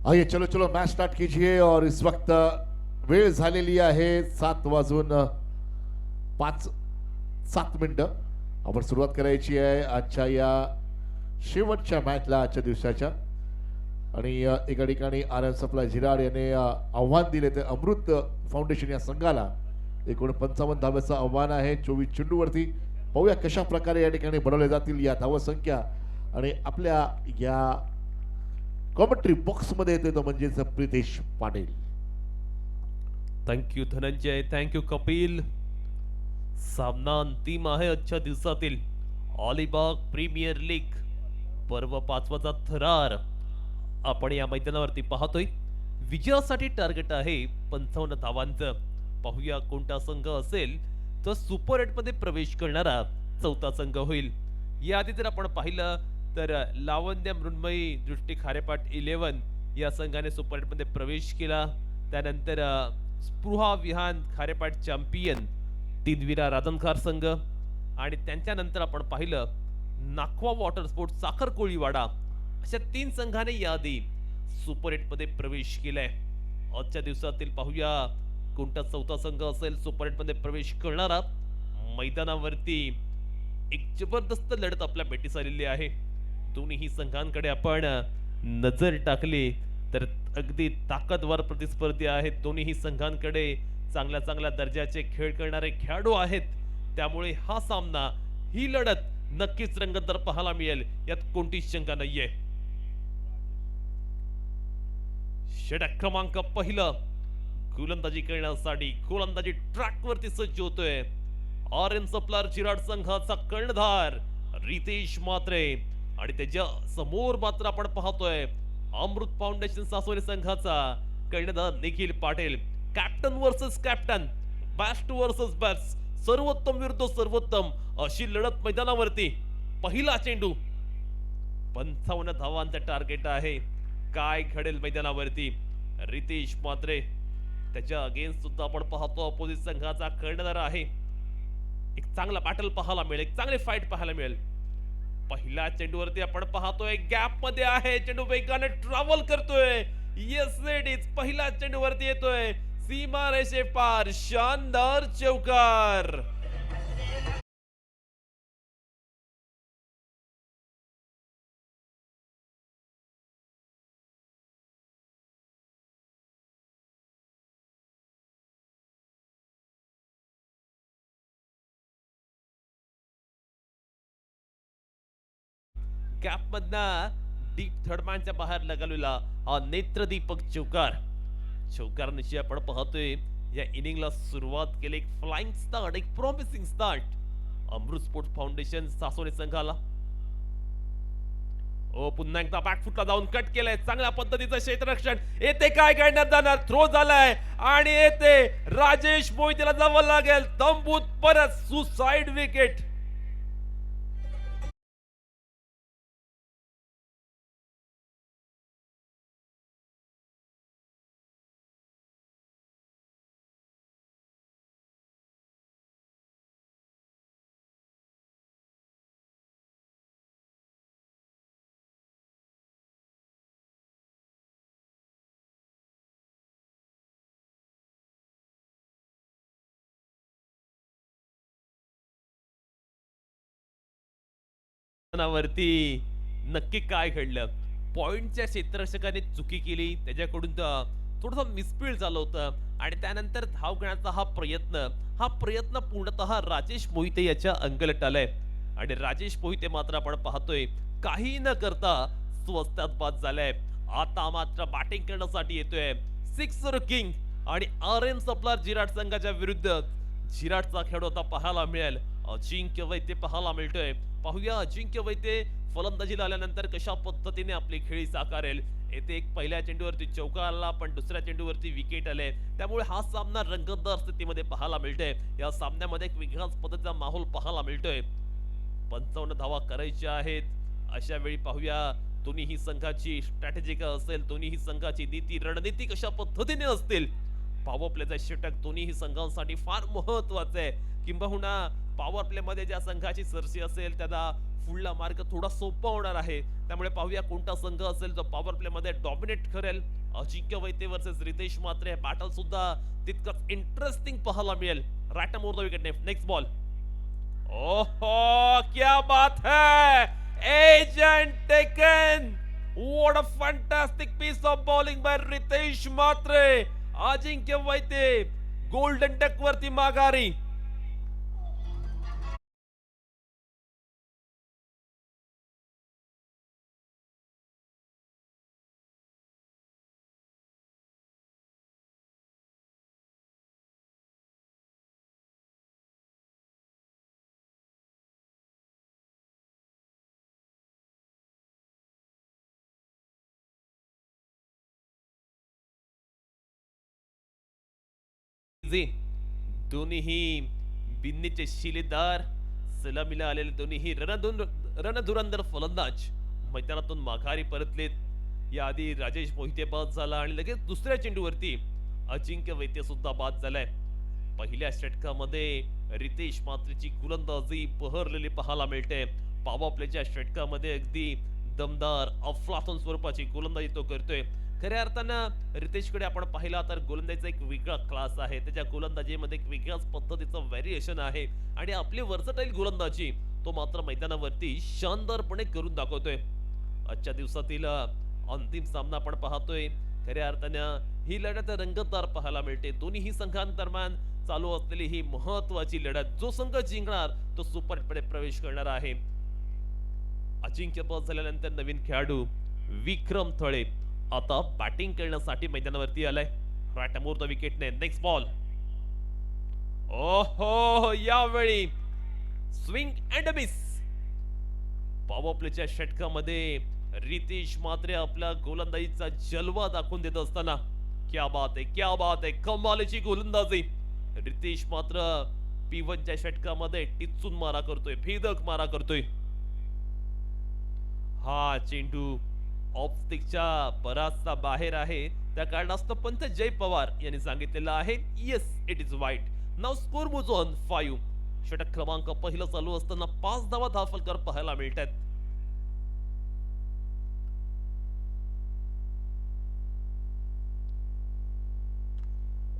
आइए चलो चलो मैच स्टार्ट कीजिए. और इस वक्त वेळ झालेली आहे 7:05 आपण सुरुवात करायची आहे आजच्या या शेवटच्या मॅचला आजच्या दिवसाच्या. आणि एका ठिकाणी आरएम सप्लाय झिराड याने आव्हान दिले ते अमृत फाउंडेशन या संघाला. एकूण 55 धाव्याचं आव्हान आहे 24 चेंडूवरती. पाहूया कशा प्रकारे या ठिकाणी बनवल्या जातील या धावसंख्या. आणि आपल्या या कॉमेंट्री बॉक्स मध्ये येते तो म्हणजे प्रितेश पाटील. Thank you Dhananjay, thank you Kapil. सामना अंतिम आहे आजच्या दिवसातील अलिबाग प्रीमियर लीग पर्व 5वाचा थरार आपण या मैदानावरती पाहतोय. विजयासाठी टार्गेट आहे 55 धावांचं. पाहूया कोणता संघ असेल तर सुपर 8 मध्ये प्रवेश करणारा चौथा संघ होईल. याआधी जर आपण पाहिलं तर लावण्य मृण्मयी दृष्टी खारेपाट 11 या संघाने सुपर 8 मध्ये प्रवेश केला. त्यानंतर स्पृहा विहान खारेपाट चॅम्पियन तीनवीरा राधनखार संघ आणि त्यांच्यानंतर आपण पाहिलं नाखवा वॉटर स्पोर्ट साखर कोळीवाडा अशा 3 संघाने याआधी सुपर 8 मध्ये प्रवेश केलाय. आजच्या दिवसातील पाहूया कोणता चौथा संघ असेल सुपर 8 मध्ये प्रवेश करणारा. मैदानावरती एक जबरदस्त लढत आपल्या भेटीस आलेली आहे. दोन्ही संघांकडे आपण नजर टाकली तर अगदी ताकदवर प्रतिस्पर्धी आहेत. दोन्ही संघांकडे चांगल्या चांगल्या दर्जाचे खेळ करणारे खेळाडू आहेत. त्यामुळे हा सामना, ही लढत नक्कीच रंगतदार पाहायला मिळेल यात कोणतीच शंका नाहीये. षटक क्रमांक पहिलं गोलंदाजी करण्यासाठी गोलंदाजी ट्रॅक वरती सज्ज होतोय ऑरेंज सप्लायर चिराड संघाचा कर्णधार रितेश म्हात्रे आणि त्याच्या समोर मात्र आपण पाहतोय अमृत फाउंडेशन सासवडी संघाचा कर्णधार Nikhil Patil. Captain versus captain, best versus best, सर्वोत्तम विरुद्ध सर्वोत्तम अशी लढत मैदानावरती. पहिला चेंडू 55 धावांचा टार्गेट आहे. काय घडेल मैदानावरती. रितेश म्हात्रे त्याच्या अगेन्स्ट सुद्धा आपण पाहतो अपोजिट संघाचा कर्णधार आहे. एक चांगला बॅटल पाहायला मिळेल, एक चांगली फाईट पाहायला मिळेल. पहिल्या चेंडूवरती आपण पाहतोय गॅप मध्ये आहे, चेंडू वेगाने ट्रॅव्हल करतोय. येस इट इज, पहिल्या चेंडूवरती येतोय सीमा रेषे पार, शानदार चौकार. गॅप मधना डीप थर्डमॅनच्या बाहेर लगावलेला हा नेत्रदीपक चौकार. चौकारनिशी आपण पाहतोय या इनिंगला सुरुवात केली एक फ्लाइंग स्टार्ट, एक प्रॉमिसिंग स्टार्ट अमृत स्पोर्ट्स फाउंडेशन सासवडी संघाला. ओ पुन्हा एकदा बॅकफुटला जाऊन कट केलंय, चांगल्या पद्धतीचं क्षेत्ररक्षण. येथे काय करण्यात जाणार, थ्रो झालाय आणि येथे राजेश मोहितेला जावं लागेल तंबूत परत. Suicide wicket. वरती नक्की काय घडलं. पॉइंटच्या क्षेत्ररक्षकाने चुकी केली, त्याच्याकडून थोडासा मिसफील झालं होतं आणि त्यानंतर धाव घेण्याचा हा प्रयत्न पूर्णतः राजेश मोहिते याच्या अंगलट आलाय आणि राजेश मोहिते मात्र आपण पाहतोय काही न करता स्वस्तात बाद झालाय. आता मात्र बॅटिंग करण्यासाठी येतोय सिक्सर किंग आणि ऑरेंज सप्लायर जिराट संघाच्या विरुद्ध जिराटचा खेळ आता पाहायला मिळेल. अजिंक्य वैद्य पाहायला मिळतोय. पाहूया अजिंक्य वैद्य फलंदाजीला आल्यानंतर कशा पद्धतीने आपली खेळी साकारेल. येथे एक पहिल्या चेंडूवरती चौकार आला, पण दुसऱ्या चेंडूवरती विकेट आले. त्यामुळे हा सामना रंगतदार स्थितीमध्ये पाहायला मिळतोय. या सामन्यामध्ये एक वेगळाच पद्धतीचा माहोल पाहायला मिळतोय. 55 धावा करायच्या आहेत. अशा वेळी पाहूया दोन्ही संघाची स्ट्रॅटेजी काय असेल, दोन्ही संघाची नीती रणनीती कशा पद्धतीने असतील. पॉवर प्लेचा षटक दोन्ही संघांसाठी फार महत्वाचं आहे. किंबहुना पॉवर प्ले मध्ये ज्या संघाची सरशी असेल त्याला पुढला मार्ग थोडा सोपा होणार आहे. त्यामुळे पाहूया कोणता संघ असेल जो पॉवर प्ले मध्ये डॉमिनेट करेल. अजिंक्य वैद्य वर्सेस रितेश म्हात्रे बॅटल सुद्धा तितकंच इंटरेस्टिंग पाहायला मिळेल. Right more the wicket. Next ball. ओहो क्या बात है, edge and taken. What a fantastic piece of bowling by Ritesh Mhatre. Ajinkya Vaidya golden duck वरती माघारी. जे दोन्हीही बिन्नीचे शिलेदार सलामीला आलेले दोन्हीही रणधुरंदर फलंदाज मैदानातून माघारी परतलेत. याआधी राजेश मोहिते बाद झाला आणि लगेच दुसऱ्या चेंडूवरती अजिंक्य वैद्य सुद्धा बाद झालाय. पहिल्या षटकामध्ये रितेश मात्रेची गोलंदाजी बहरलेली पाहायला मिळते. पॉवर प्लेच्या षटकामध्ये अगदी दमदार अफलातून स्वरूपाची गोलंदाजी तो करतोय. खऱ्या अर्थानं रितेशकडे आपण पाहिला तर गोलंदाजीचा एक वेगळा क्लास आहे. त्याच्या गोलंदाजीमध्ये एक वेगळ्याच पद्धतीचं व्हेरिएशन आहे आणि आपली वर्सटाईल गोलंदाजी तो मात्र मैदानावरती शानदारपणे करून दाखवतोय. आजच्या दिवसातील अंतिम सामना आपण पाहतोय. खऱ्या अर्थानं ही लढत रंगतदार पाहायला मिळते. दोन्ही संघांदरम्यान चालू असलेली ही महत्वाची लढत, जो संघ जिंकणार तो सुपर मध्ये प्रवेश करणार आहे. अजिंक्यपद झाल्यानंतर नवीन खेळाडू विक्रम थळे आता बॅटिंग करण्यासाठी मैदानावरती आलाय. राईट अमोर द विकेटने नेक्स्ट बॉल. ओहो, यावेळी स्विंग अँड मिस. पॉवर प्लेच्या षटकामध्ये रितेश मात्रे आपल्या गोलंदाजीचा जलवा दाखवून देत असताना क्या बात आहे, क्या बात आहे, कमालीची गोलंदाजी. रितेश मात्र P1च्या षटकामध्ये टिचून मारा करतोय, भेदक मारा करतोय. हा चेंडू ऑफ स्टिकच्या बराचसा बाहेर आहे. त्या कारणास्तव पंच जय पवार यांनी सांगितलेलं आहे येस इट इज वाईट. नाव स्कोर मूव्स ऑन 5. षटक क्रमांक पहिलं चालू असताना 5 धावा धावफलकर पाहायला मिळतात.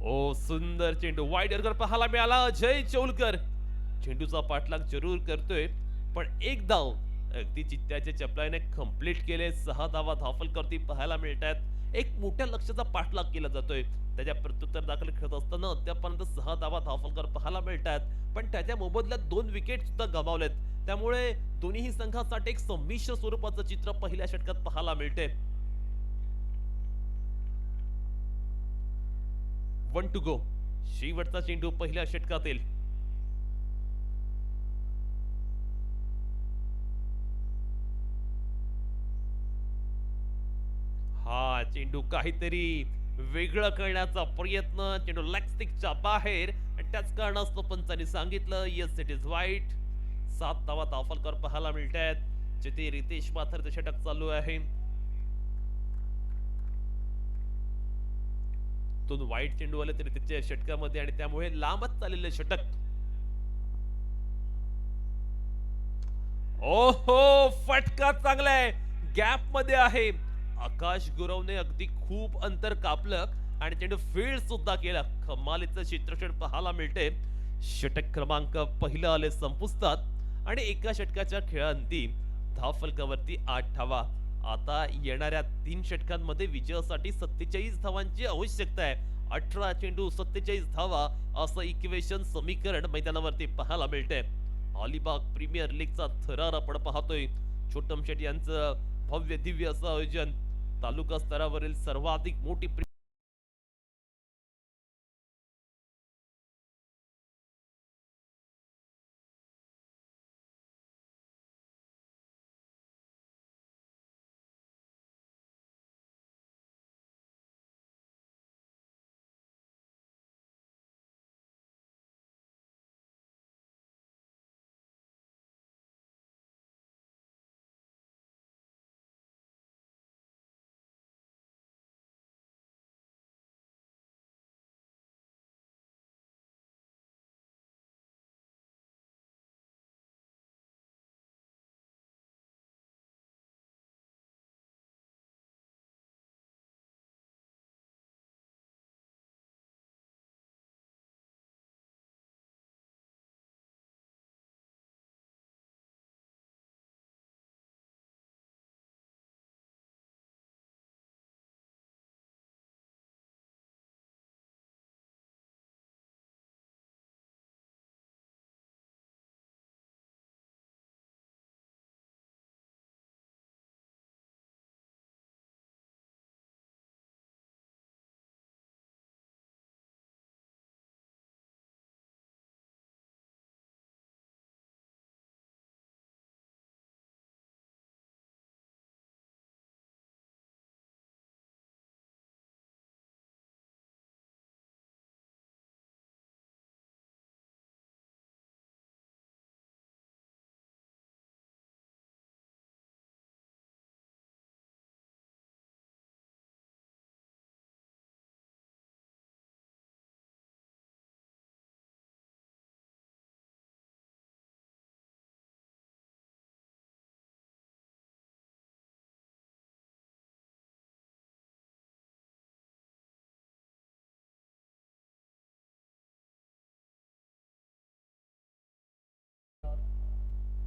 ओ सुंदर चेंडू वाईड एअर पाहायला मिळाला. अजय चौलकर चेंडूचा पाठलाग जरूर करतोय, पण एक धाव अगदी चित्त्याच्या चपलाने कंप्लीट केले. 6 धावा धावफलकर पाहायला मिळतात. एक मोठ्या लक्ष्याचा पाठलाग केला जातोय. त्याच्या प्रत्युत्तर दाखल खेळत असताना अद्यापर्यंत 6 धावा धावफलकर पाहायला मिळतात, पण त्याच्या मोबदल्यात 2 विकेट सुद्धा गमावलेत. त्यामुळे दोन्ही संघांसाठी एक संमिश्र स्वरूपाचं चित्र पहिल्या षटकात पाहायला मिळते. 1 टू गो. शेवटचा चेंडू पहिल्या षटकातील. हा चेंडू काहीतरी वेगळं करण्याचा प्रयत्न. चेंडू लेग स्टिकच्या बाहेर आणि त्याच कारणास्तव पंचांनी सांगितलं येस इट इज वाईट. 7 धावा धावफलकर पाहायला मिळतात. जिथे रितेश माथरचं षटक चालू आहे. दोन वाईट चेंडू आले तरी त्याच्या षटकामध्ये आणि त्यामुळे लांबच चाललेले षटक. ओहो, फटका चांगला आहे, गॅप मध्ये आहे. आकाश गुरवने अगदी खूप अंतर कापलं आणि चेंडू फील्ड सुद्धा केला. कमालीचं चित्रक्षण पाहायला मिळते. षटक क्रमांक पहिलं आले संपुष्टात आणि एका षटकाच्या खेळांती धावफलकावरती 8 धावा. आता येणाऱ्या 3 षटकांमध्ये विजयासाठी 47 धावांची आवश्यकता आहे. 18 चेंडू 47 धावा असं इक्वेशन समीकरण मैदानावरती पाहायला मिळते. अलिबाग प्रीमियर लीगचा थरार आपण पाहतोय. छोटम शेट यांचं भव्य दिव्य असं आयोजन. तालुका स्तरावरील सर्वाधिक मोठी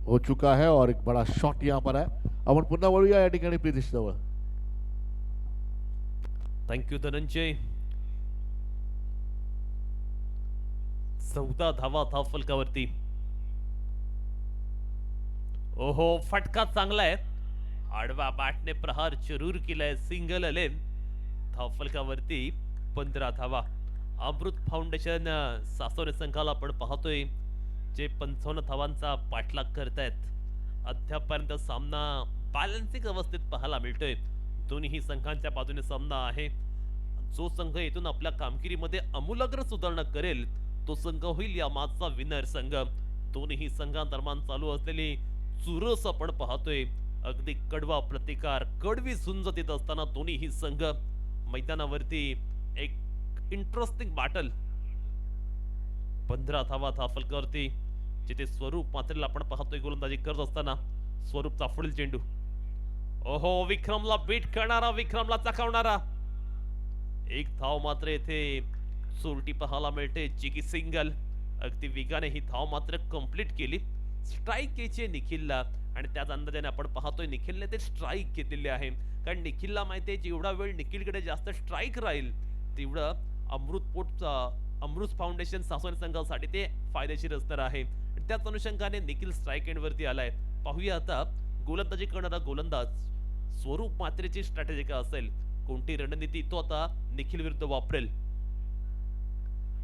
हो चुका है और एक बड़ा शॉट यहाँ पर है. आपण पुन्हा वळूया या ठिकाणी प्रितेश जवळ. थँक्यू धनंजय. 14 धावा धावफलकावरती. ओहो फटका चांगला आहे. आडवा बॅटने प्रहार जरूर केलाय. सिंगल आले धावफलकावरती 15 धावा. अमृत फाउंडेशन सासवणे संघाला आपण पाहतोय जे 55 धावांचा पाठलाग करतायत. अद्यापपर्यंत सामना बॅलन्सिंग अवस्थेत पाहायला मिळतोय. दोन्ही संघांच्या बाजूने सामना आहे. जो संघ येथून आपल्या कामगिरीमध्ये आमूलाग्र सुधारणा करेल तो संघ होईल या मागचा विनर संघ. दोन्ही संघांदरम्यान चालू असलेली चुरस आपण पाहतोय. अगदी कडवा प्रतिकार, कडवी झुंज देत असताना दोन्ही संघ मैदानावरती एक इंटरेस्टिंग बॅटल. 15 धावा धावफलकावरती जिथे स्वरूप मात्रेला आपण पाहतोय गोलंदाजी करत असताना. स्वरूपचा पुढील चेंडू. ओहो विक्रमला बीट करणारा, विक्रमला चकावणारा. एक धाव मात्र येथे चोरटी पाहायला मिळते. चिकी सिंगल. अगदी वेगाने ही धाव मात्र कंप्लीट केली. स्ट्राईक घ्यायची निखिलला आणि त्याच अंदाजाने आपण पाहतोय निखिलने ते स्ट्राईक घेतलेले आहे. कारण निखिलला माहिती आहे जेवढा वेळ निखिलकडे जास्त स्ट्राईक राहील तेवढं अमृत फाउंडेशन सासवणे संघासाठी ते फायदेशीर असणार आहे. त्याच अनुषंगाने निखिल स्ट्राईक एंड वरती आलाय. पाहूया आता गोलंदाजी करणारा गोलंदाज स्वरूप मात्रेची स्ट्रॅटेजी काय असेल, कोणती रणनीती तो आता निखिल विरुद्ध वापरेल.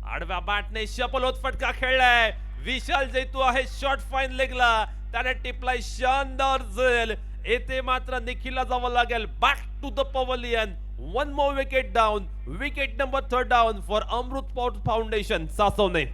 आडव्या बॅटने शपलोत फटका खेळलाय. विशाल जैतू आहे शॉर्ट फाईन लेगला. त्याने टिपलाय शानदार झेल. येथे मात्र निखिलला जावं लागेल back to the pavilion. One more wicket down. Wicket number 3 down for Amrut sports foundation Saswane.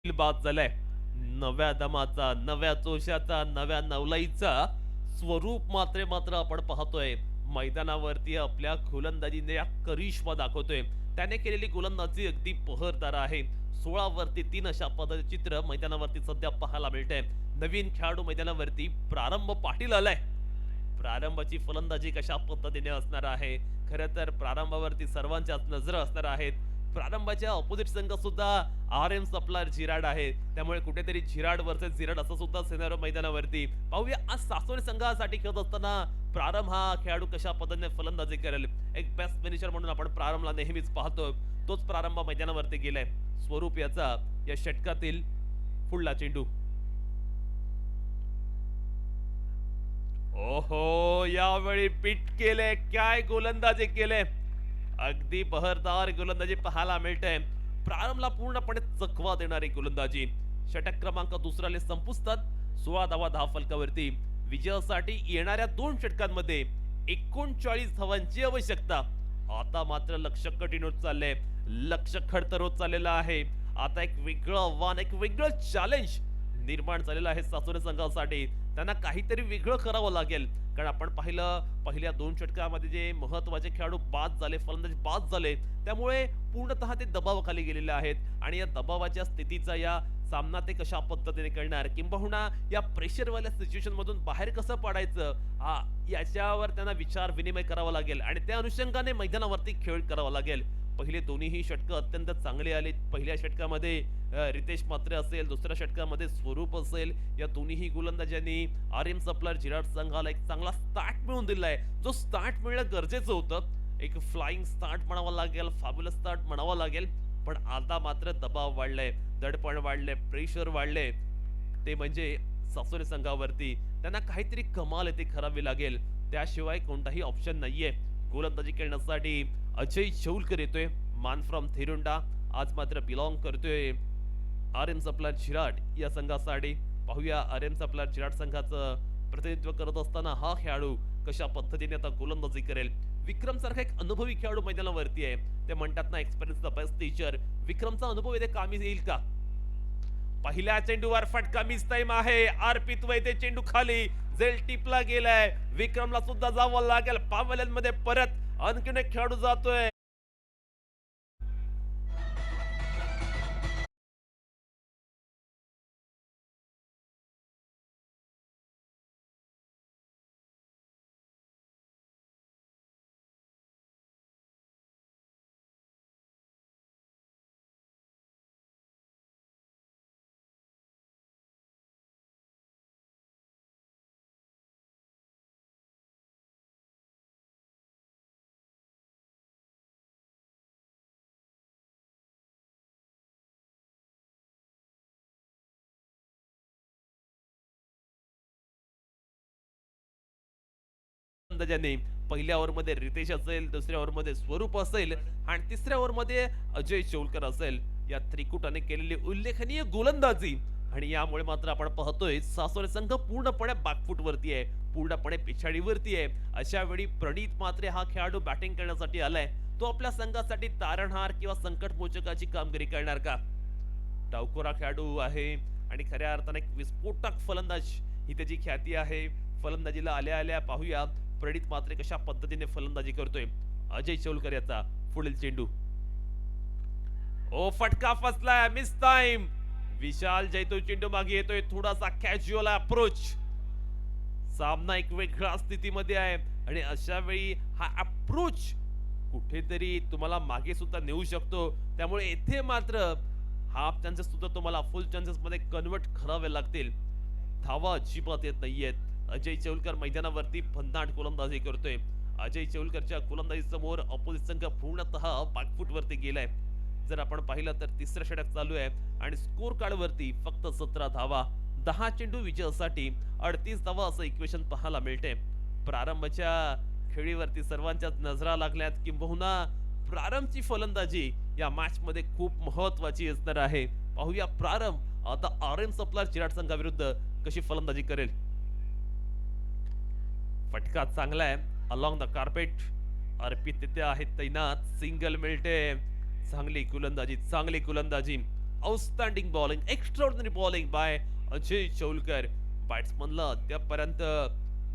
बाद झालाय. नव्या दमाचा, नव्या जोशाचा, नव्या नवलाईचा स्वरूप मात्र आपण पाहतोय मैदानावरती आपल्या गोलंदाजीने या करिश्मा दाखवतोय. त्याने केलेली गोलंदाजी अगदी पहरदार आहे. 16 वरती 3 अशा पद्धतीचे चित्र मैदानावरती सध्या पाहायला मिळतंय. नवीन खेळाडू मैदानावरती प्रारंभ पाटील आलाय. प्रारंभाची फलंदाजी कशा पद्धतीने असणार आहे. खरं तर प्रारंभावरती सर्वांच्याच नजर असणार आहेत. प्रारंभाच्या ऑपोजिट संघ सुद्धा RM सप्लायर झिराड आहे. त्यामुळे कुठेतरी झिराड वर्सेस झिराड असं सुद्धा सिनेरियो मैदानावरती पाहूया. आज सासवणे संघासाठी खेळत असताना प्रारंभ हा खेळाडू कशा पद्धतीने फलंदाजी करेल. एक बेस्ट फिनिशर म्हणून आपण प्रारंभला नेहमीच पाहतो. तोच प्रारंभ मैदानावरती गेलाय. स्वरूप याचा या षटकातील पुढला चेंडू. ओहो यावेळी पीट केले. काय गोलंदाजी केले. अगदी बहरदार गोलंदाजी पाहायला मिळते. प्रारंभला पूर्णपणे चकवा देणारी गोलंदाजी. षटक क्रमांक दुसऱ्याला संपुष्टात. 16 धावा धावफलकावरती. विजयासाठी येणाऱ्या 2 षटकांमध्ये 39 धावांची आवश्यकता. आता मात्र लक्ष कठीण होत चाललंय. लक्ष खडतर होत चाललेलं आहे. आता एक वेगळं आव्हान, एक वेगळं चॅलेंज निर्माण झालेलं आहे सासवणे संघासाठी. त्यांना काहीतरी वेगळं करावं लागेल. कारण आपण पाहिलं पहिल्या 2 षटकामध्ये जे महत्वाचे खेळाडू बाद झाले, फलंदाज बाद झाले, त्यामुळे पूर्णतः ते दबावाखाली गेलेले आहेत. आणि या दबावाच्या स्थितीचा या सामना ते कशा पद्धतीने करणार, किंबहुना या प्रेशरवाल्या सिच्युएशन मधून बाहेर कसं पडायचं याच्यावर त्यांना विचार विनिमय करावा लागेल. आणि त्या अनुषंगाने मैदानावरती खेळ करावा लागेल. पहिले दोन्हीही षटक अत्यंत चांगले आले. पहिल्या षटकामध्ये रितेश मात्रे असेल, दुसऱ्या षटकामध्ये स्वरूप असेल. या दोन्हीही गोलंदाजांनी RM सप्लायर झिराड संघाला एक चांगला स्टार्ट मिळवून दिलाय. जो स्टार्ट मिळणं गरजेचं होतं. एक फ्लाइंग स्टार्ट म्हणावा लागेल, फॅब्युलस स्टार्ट म्हणावा लागेल. पण आता मात्र दबाव वाढलाय, दडपण वाढले, प्रेशर वाढले. ते म्हणजे सासवणे संघावरती त्यांना काहीतरी कमाल येथे करावी लागेल. त्याशिवाय कोणताही ऑप्शन नाहीये. गोलंदाजी खेळण्यासाठी अजय चौलकर येतोय. मान फ्रॉम थिरुंडा. आज मात्र बिलॉंग करतोय RM सप्लायर झिराड या संघासाठी. पाहूया RM सप्लायर झिराड संघाचं प्रतिनिधित्व करत असताना हा खेळाडू कशा पद्धतीने आता गोलंदाजी करेल. विक्रम सारखा एक अनुभवी खेळाडू मैदानावरती आहे. ते म्हणतात ना एक्सपिरियन्स द बेस्ट टीचर. विक्रमचा अनुभव येथे कामी येईल का. पहिल्या चेंडूवर फटका मिस टाइम आहे. अर्पित वैद्य चेंडू खाली झेल टिपला गेलाय. विक्रमला सुद्धा जावं लागेल पावलांमध्ये. परत आणखीन एक खेळाडू जातोय. ज्याने पहिल्या ओव्हरमध्ये रितेश असेल, दुसऱ्या ओव्हरमध्ये स्वरूप असेल आणि तिसऱ्या ओव्हरमध्ये अजय चौलकर असेल, या त्रिकुटाने केलेली उल्लेखनीय गोलंदाजी. आणि यामुळे मात्र आपण पाहतोय सासवड संघ पूर्णपणे बॅकफूट वरती आहे, पूर्णपणे पिछाडीवरती आहे. अशा वेळी प्रणीत मात्रे हा खेळाडू बॅटिंग करण्यासाठी आलाय. तो आपल्या संघासाठी तारणहार किंवा संकटमोचकाची कामगिरी करणार का? डावखोरा खेळाडू आहे आणि खऱ्या अर्थाने एक विस्फोटक फलंदाज ही त्याची ख्याती आहे. फलंदाजीला आल्या आल्या पाहूया प्रणीत मात्रे कशा पद्धतीने फलंदाजी करतोय. अजय चौलकर याचा पुढील चेंडू. ओ फटका फसलाय, मिस टाइम. विशाल जैतो चेंडू मागे येतोय, थोडासा कॅज्युअल अप्रोच. सामना एक वेगळ्या स्थितीमध्ये आहे आणि अशा वेळी हा अप्रोच कुठेतरी तुम्हाला मागे सुद्धा नेऊ शकतो. त्यामुळे येथे मात्र हाफ चान्सेस सुद्धा तुम्हाला फुल चान्सेस मध्ये कन्वर्ट करावे लागतील. धावा अजिबात येत नाहीयेत. अजय चौलकर मैदानावरती भन्नाट गोलंदाजी करतोय. अजय चौलकरच्या गोलंदाजी समोर ऑपोजिट संघ पूर्णतः बॅकफूट वरती गेलाय. जर आपण पाहिलं तर तिसरं षटक चालू आहे आणि स्कोर कार्ड वरती फक्त 17 धावा, 10 चेंडू विजयासाठी 38 धावा असं इक्वेशन पाहायला मिळते. प्रारंभच्या खेळीवरती सर्वांच्याच नजरा लागल्यात, किंबहुना प्रारंभची फलंदाजी या मॅच मध्ये खूप महत्वाची असणार आहे. पाहूया प्रारंभ आता आरएम सप्लायर चिराड संघाविरुद्ध कशी फलंदाजी करेल. फटका चांगला आहे अलॉंग द कार्पेट. अर्पित तिथे आहेत तैनात. सिंगल मिळते. चांगली गोलंदाजी. Outstanding bowling, extraordinary bowling by Ajay Chaulkar. बॅट्समनला अद्यापर्यंत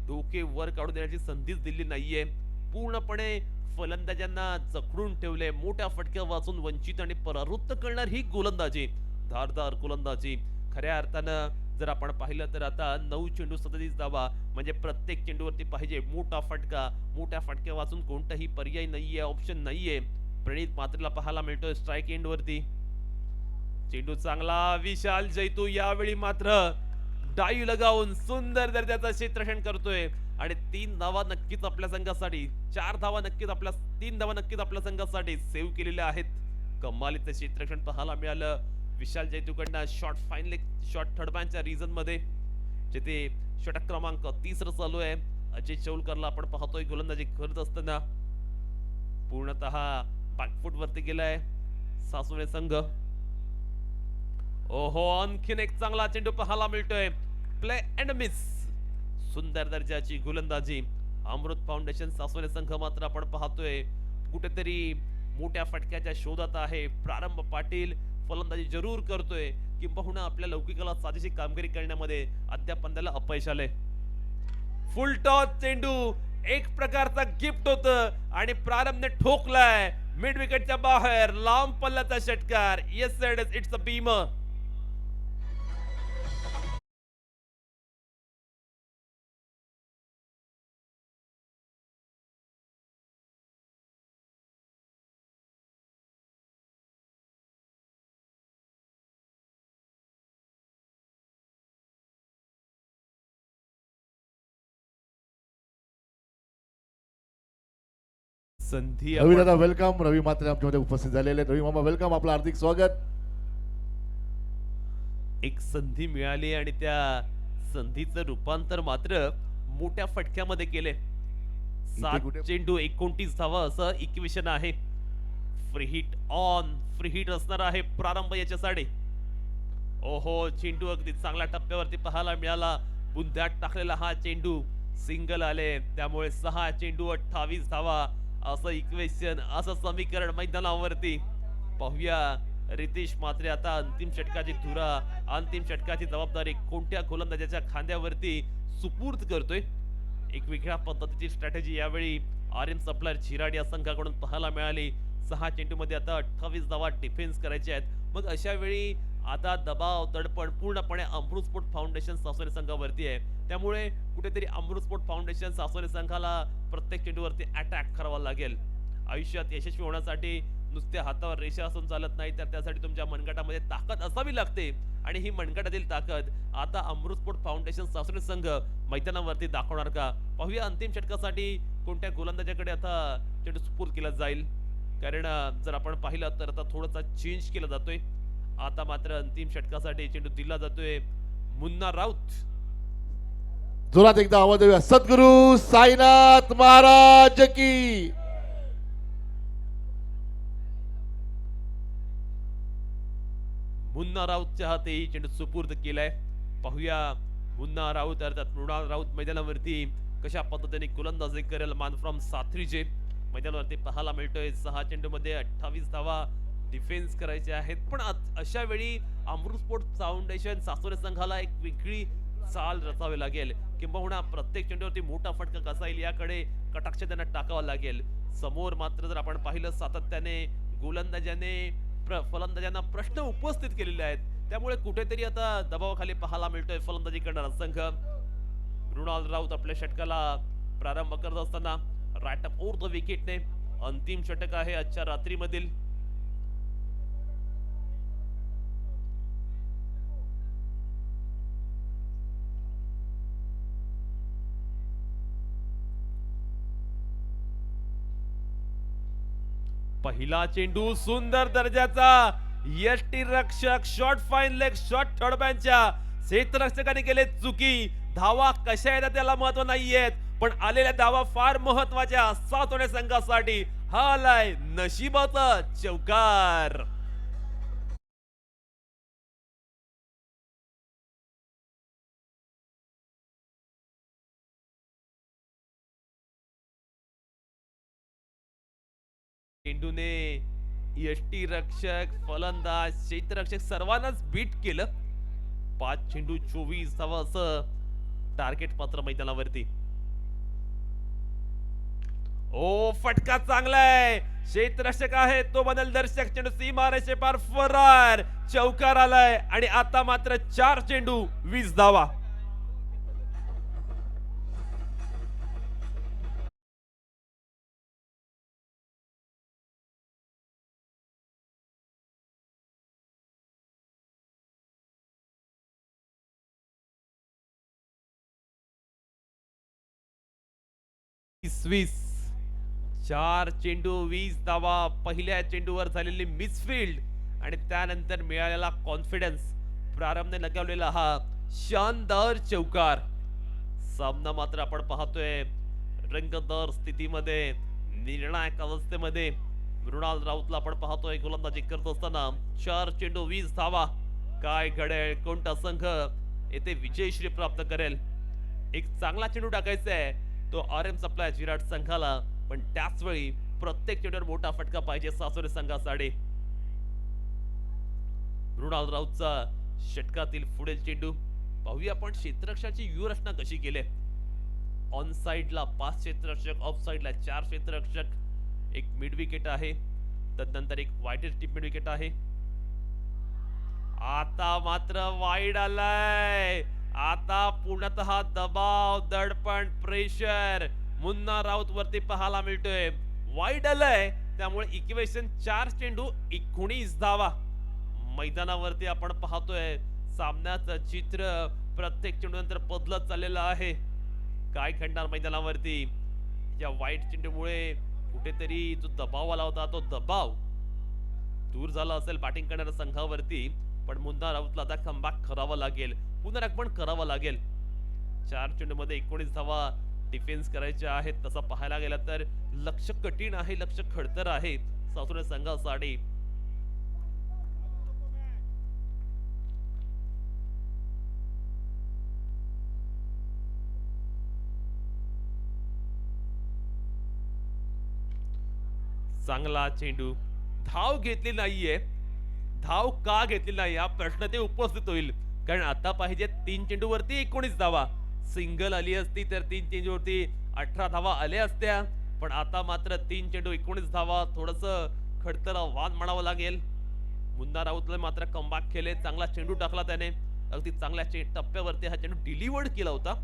डोके वर काढून देण्याची संधीच दिली नाहीये. पूर्णपणे फलंदाजांना जखडून ठेवले. मोठ्या फटक्या वाचून वंचित आणि परावृत्त करणार ही गोलंदाजी, धारदार गोलंदाजी. खऱ्या अर्थानं जर आपण पाहिलं तर आता 9 चेंडू 37 धावा, म्हणजे प्रत्येक चेंडूवरती पाहिजे मोठा फटका. मोठ्या फटक्या वाचून कोणताही पर्याय नाहीये, ऑप्शन नाहीये. प्रणीत मात्रेला पाहायला मिळतोय स्ट्राइक एंड वरती. चेंडू चांगला. विशाल जैतू यावेळी मात्र डायू लगावून सुंदर दर्जाचा क्षेत्ररक्षण करतोय आणि 3 धावा नक्कीच आपल्या संघासाठी, 4 धावा नक्कीच आपल्या, 3 धावा नक्कीच आपल्या संघासाठी सेव्ह केलेल्या आहेत. कमालीचं क्षेत्ररक्षण पाहायला मिळालं विशाल जैतूकडनं. शॉट फाईनल शॉट थर्ड मॅनच्या रिझन मध्ये, जिथे षटक क्रमांक 30 चालू आहे. अजय चौलकरला आपण पाहतोय गोलंदाजी करत असताना पूर्णतः बॅकफूट वरती गेलाय सासवड संघ. ओहो, आणखीन एक चांगला चेंडू पाहायला मिळतोय. Play and miss. सुंदर दर्जाची गोलंदाजी. अमृत फाउंडेशन सासवड संघ मात्र आपण पाहतोय कुठेतरी मोठ्या फटक्याच्या शोधात आहे. प्रारंभ पाटील फलंदाजी जरूर करतोय, किंबहुना आपल्या लौकिकाला साजेशी कामगिरी करण्यामध्ये अद्याप त्याला अपयश आले. फुल टॉस चेंडू एक प्रकारचा गिफ्ट होत आणि प्रारंभने ठोकलाय मिड विकेटच्या बाहेर. लांब पल्ल्याचा षटकार. Yes it's a Beamer. संधी रवी दादा वेलकम. रवी मात्रे आमच्यामध्ये उपस्थित झालेले आहेत. रवी मामा वेलकम, आपलं हार्दिक स्वागत. एक संधी मिळाली आणि त्या संधीचं रूपांतर मात्र मोठ्या फटक्यामध्ये केले. 7 चेंडू 29 धावा असं इक्वेशन आहे. Free hit on, free hit असणार आहे प्रारंभ याच्यासाठी. ओहो, चेंडू अगदी चांगल्या टप्प्यावरती पाहायला मिळाला. बुंध्यात टाकलेला हा चेंडू सिंगल आले, त्यामुळे 6 चेंडू 28 धावा असं इक्वेशन, असं समीकरण मैदानावरती. पाहूया रितेश मात्रे आता अंतिम षटकाची धुरा, अंतिम षटकाची जबाबदारी कोणत्या गोलंदाजाच्या खांद्यावरती सुपूर्द करतोय. एक वेगळ्या पद्धतीची स्ट्रॅटेजी यावेळी आर्यन सप्लायर झिराड या संघाकडून पाहायला मिळाली. 6 चेंडूमध्ये आता 28 धावा डिफेन्स करायचे आहेत. मग अशा वेळी आता दबाव दडपण पूर्णपणे अमृत स्पोर्ट फाउंडेशन सासवणे संघावरती आहे. त्यामुळे कुठेतरी अमृत स्पोर्ट फाउंडेशन सासवणे संघाला प्रत्येक चेंडूवरती अटॅक करावा लागेल. आयुष्यात यशस्वी होण्यासाठी नुसत्या हातावर रेषा असून चालत नाही, तर त्यासाठी तुमच्या मनगटामध्ये ताकद असावी लागते. आणि ही मनगटातील ताकद आता अमृत स्पोर्ट फाउंडेशन सासवणे संघ मैदानावरती दाखवणार का? पाहूया अंतिम षटकासाठी कोणत्या गोलंदाजाकडे आता चेंडू सुपूर्द केला जाईल. कारण जर आपण पाहिलं तर आता थोडासा चेंज केला जातोय. आता मात्र अंतिम षटकासाठी चेंडू दिला जातोय मुन्ना राऊत. जोरात एकदा आवाज देऊया, सद्गुरु साईनाथ महाराज की. मुन्ना राऊतच्या हाती चेंडू सुपूर्द केलाय. पाहूया मुन्ना राऊत अर्थात मृणाल राऊत मैदानावरती कशा पद्धतीने गोलंदाजी करेल. मान फ्रॉम साथरीचे मैदानावरती पाहायला मिळतोय. 6 चेंडूमध्ये 28 धावा डिफेन्स करायचे आहेत. पण अशा वेळी अमृत स्पोर्ट फाउंडेशन सासवणे संघाला एक वेगळी चाल रचावी लागेल. किंबहुना प्रत्येक चेंडूवरती मोठा फटका कसा येईल याकडे कटाक्ष त्यांना टाकावा लागेल. समोर मात्र जर आपण पाहिलं सातत्याने गोलंदाजाने फलंदाजांना प्रश्न उपस्थित केलेले आहेत. त्यामुळे कुठेतरी आता दबावाखाली पाहायला मिळतोय फलंदाजी करणारा संघ. मृणाल राऊत आपल्या षटकाला प्रारंभ करत असताना राईट अप ओव्हर द विकेटने अंतिम षटक आहे आजच्या रात्रीमधील. पहिला चेंडू सुंदर दर्जाचा यष्टी रक्षक शॉर्ट फाईन लेग शॉर्ट थर्डमॅनच्या क्षेत्ररक्षकाने केले चुकी. धावा कशा येतात त्याला महत्व नाहीयेत, पण आलेल्या धावा फार महत्वाच्या सासवणे संघासाठी. हा आलाय नशिबाचा चौकार. चेंडूने यष्टी रक्षक फलंदाज क्षेत्ररक्षक सर्वांनाच बीट केलं. 5 चेंडू 24 धावा असं टार्गेट पात्र मैदानावरती. ओ फटका चांगलाय. क्षेत्ररक्षक आहे तो बदल दर्शक चेंडू सीमारेषे पार फरार. चौकार आलाय आणि आता मात्र 4 चेंडू 20 धावा. वीस 4 चेंडू 20 धावा. पहिल्या चेंडूवर झालेली मिसफिल्ड आणि त्यानंतर मिळालेला कॉन्फिडन्स प्रारंभ लगावलेला हा शानदार चौकार. सामना मात्र आपण पाहतोय रंगतदार स्थितीमध्ये निर्णायक अवस्थेमध्ये. मृणाल राऊतला आपण पाहतोय गोलंदाजी करत असताना 4 चेंडू 20 धावा. काय घडेल, कोणता संघ येथे विजयश्री प्राप्त करेल? एक चांगला चेंडू टाकायचा आहे तो आर्यन सप्लायर झिराड संघाला, पण त्याच वेळी प्रत्येक चेंडूवर मोठा फटका पाहिजे सासवणे संघासाठी. मृणाल राऊतचा षटकातील पुढील चेंडू पाहूया आपण क्षेत्ररक्षकाची व्यूहरचना कशी केली. ऑन साइडला 5 क्षेत्ररक्षक, ऑफ साइडला 4 क्षेत्ररक्षक, एक मिड विकेट आहे, तदनंतर एक वाईड टिप मिड विकेट आहे. आता मात्र वाईड आलाय. आता पूर्णतः दबाव दडपण प्रेशर मुन्ना राऊत वरती पाहायला मिळतोय. वाईड आलाय त्यामुळे इक्वेशन 4 चेंडू 19 धावा. मैदानावरती आपण पाहतोय सामन्याचं चित्र प्रत्येक चेंडू नंतर बदलत चाललेलं आहे. काय घडणार मैदानावरती? या वाईट चेंडूमुळे कुठेतरी जो दबाव आला होता तो दबाव दूर झाला असेल बॅटिंग करणाऱ्या संघावरती, पण मुन्ना राऊतला आता कमबॅक करावा लागेल, पुनरागमन करावं लागेल. 4 चेंडू मध्ये 19 धावा डिफेन्स करायचे आहेत. तसं पाहायला गेलं तर लक्ष कठीण आहे, लक्ष खडतर आहे सासवणे संघासाठी. चांगला चेंडू, धाव घेतली नाहीये. धाव का घेतली नाही हा प्रश्न ते उपस्थित होईल. कारण आता पाहिजे 3 चेंडूवरती 19 धावा. सिंगल आली असती तर 3 चेंडूवरती 18 धावा आल्या असत्या. पण आता मात्र 3 चेंडू 19 धावा, थोडस खडतर आव्हान म्हणावं लागेल. मुन्ना राऊतला मात्र कमबॅक केले, चांगला चेंडू टाकला त्याने, अगदी चांगल्या टप्प्यावरती हा चेंडू डिलिव्हर्ड केला होता.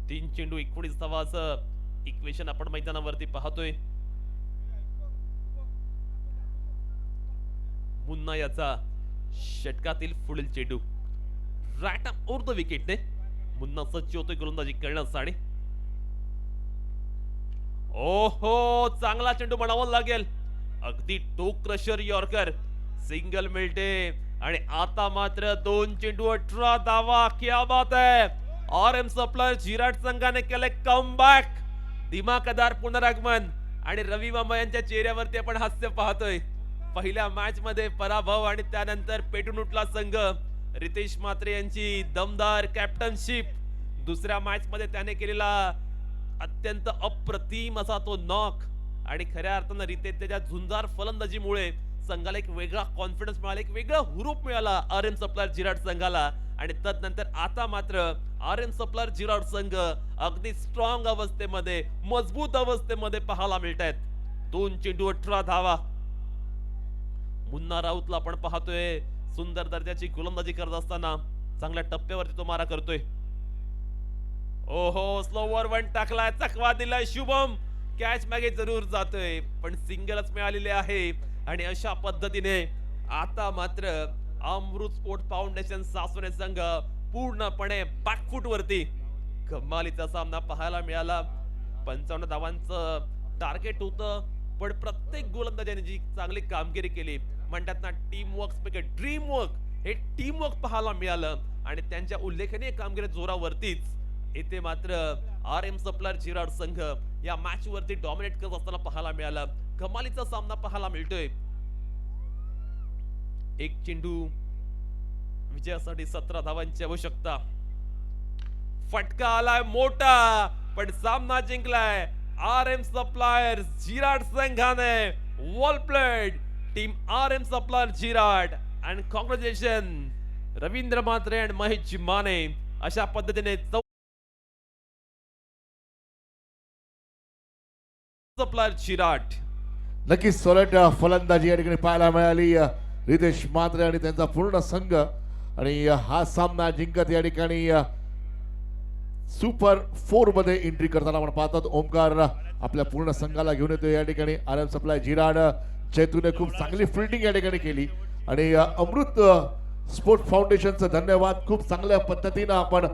3 चेंडू 19 धावा असं इक्वेशन आपण मैदानावरती पाहतोय. मुन्ना याचा षटकातील पुढील चेंडू राईट ओव्हर द विकेटने मुन्ना सज्ज होतोय गोलंदाजी करण्यासाठी. ओहो, चांगला चेंडू म्हणावा लागेल, अगदी टोक क्रशर यॉर्कर, सिंगल मिळते आणि आता मात्र 2 चेंडू 18 धावा. क्या बात है, RM सप्लायर जिराट संघाने केले कमबॅक, दिमाखदार पुनरागमन आणि रवी मामा यांच्या चेहऱ्यावरती आपण हास्य पाहतोय. पहिल्या मॅच मध्ये पराभव आणि त्यानंतर पेटून उठला संघ. रितेश म्हात्रे यांची दमदार कॅप्टनशिप, दुसऱ्या मॅच मध्ये त्याने केलेला अत्यंत अप्रतिम असा तो नॉक आणि खऱ्या अर्थानं रितेश त्याच्या झुंजार फलंदाजीमुळे संघाला एक वेगळा कॉन्फिडन्स मिळाला, एक वेगळा हुरूप मिळाला RM सप्लायर जिराट संघाला. आणि तदनंतर आता मात्र RM सप्लायर जिराट संघ अगदी स्ट्रॉंग अवस्थेमध्ये, मजबूत अवस्थेमध्ये पाहायला मिळत आहेत. 2 चेंडू 18 धावा. मुन्ना राऊतला आपण पाहतोय सुंदर दर्जाची गोलंदाजी करत असताना चांगल्या टप्प्यावरती तो मारा करतोय. ओहो, स्लोवर वन टाकलाय, चकवा दिलाय शुभम, कॅच मागे जरूर जातोय पण सिंगलच मिळालेले आहे. आणि अशा पद्धतीने आता मात्र अमृत स्पोर्ट फाउंडेशन सासवणे संघ पूर्णपणे बॅकफूट वरती. कमालीचा सामना पाहायला मिळाला. 55 धावांचं टार्गेट होतं पण प्रत्येक गोलंदाजाने जी चांगली कामगिरी केली, म्हणतात ना टीम वर्क पैकी ड्रीम वर्क, हे टीम वर्क पाहायला मिळालं आणि त्यांच्या उल्लेखनीय कामगिरी जोरावरतीच इथे मात्र RM सप्लायर जिराट संघ या मॅच वरती डॉमिनेट करत असताना पाहायला मिळाला. कमालीचा सामना पाहायला मिळतोय. एक चेंडू विजयासाठी 17 धावांची आवश्यकता. फटका आलाय मोठा पण सामना जिंकलाय RM सप्लायर जिराट संघाने. Well played team RM supplier Jirat and congratulation Ravindra Mhatre आणि महेश माने. अशा पद्धतीने सप्लायर जिराट. नक्कीच सॉलिड फलंदाजी या ठिकाणी पाहायला मिळाली रितेश म्हात्रे आणि त्यांचा पूर्ण संघ. आणि हा सामना जिंकत या ठिकाणी सुपर 4 मध्ये एंट्री करताना आपण पाहतात. ओमकार आपल्या पूर्ण संघाला घेऊन येतो या ठिकाणी. RM सप्लायर जिराट चैतूने खूप चांगली फिल्डिंग या ठिकाणी केली आणि अमृत स्पोर्ट फाउंडेशनचं धन्यवाद. खूप चांगल्या पद्धतीनं आपण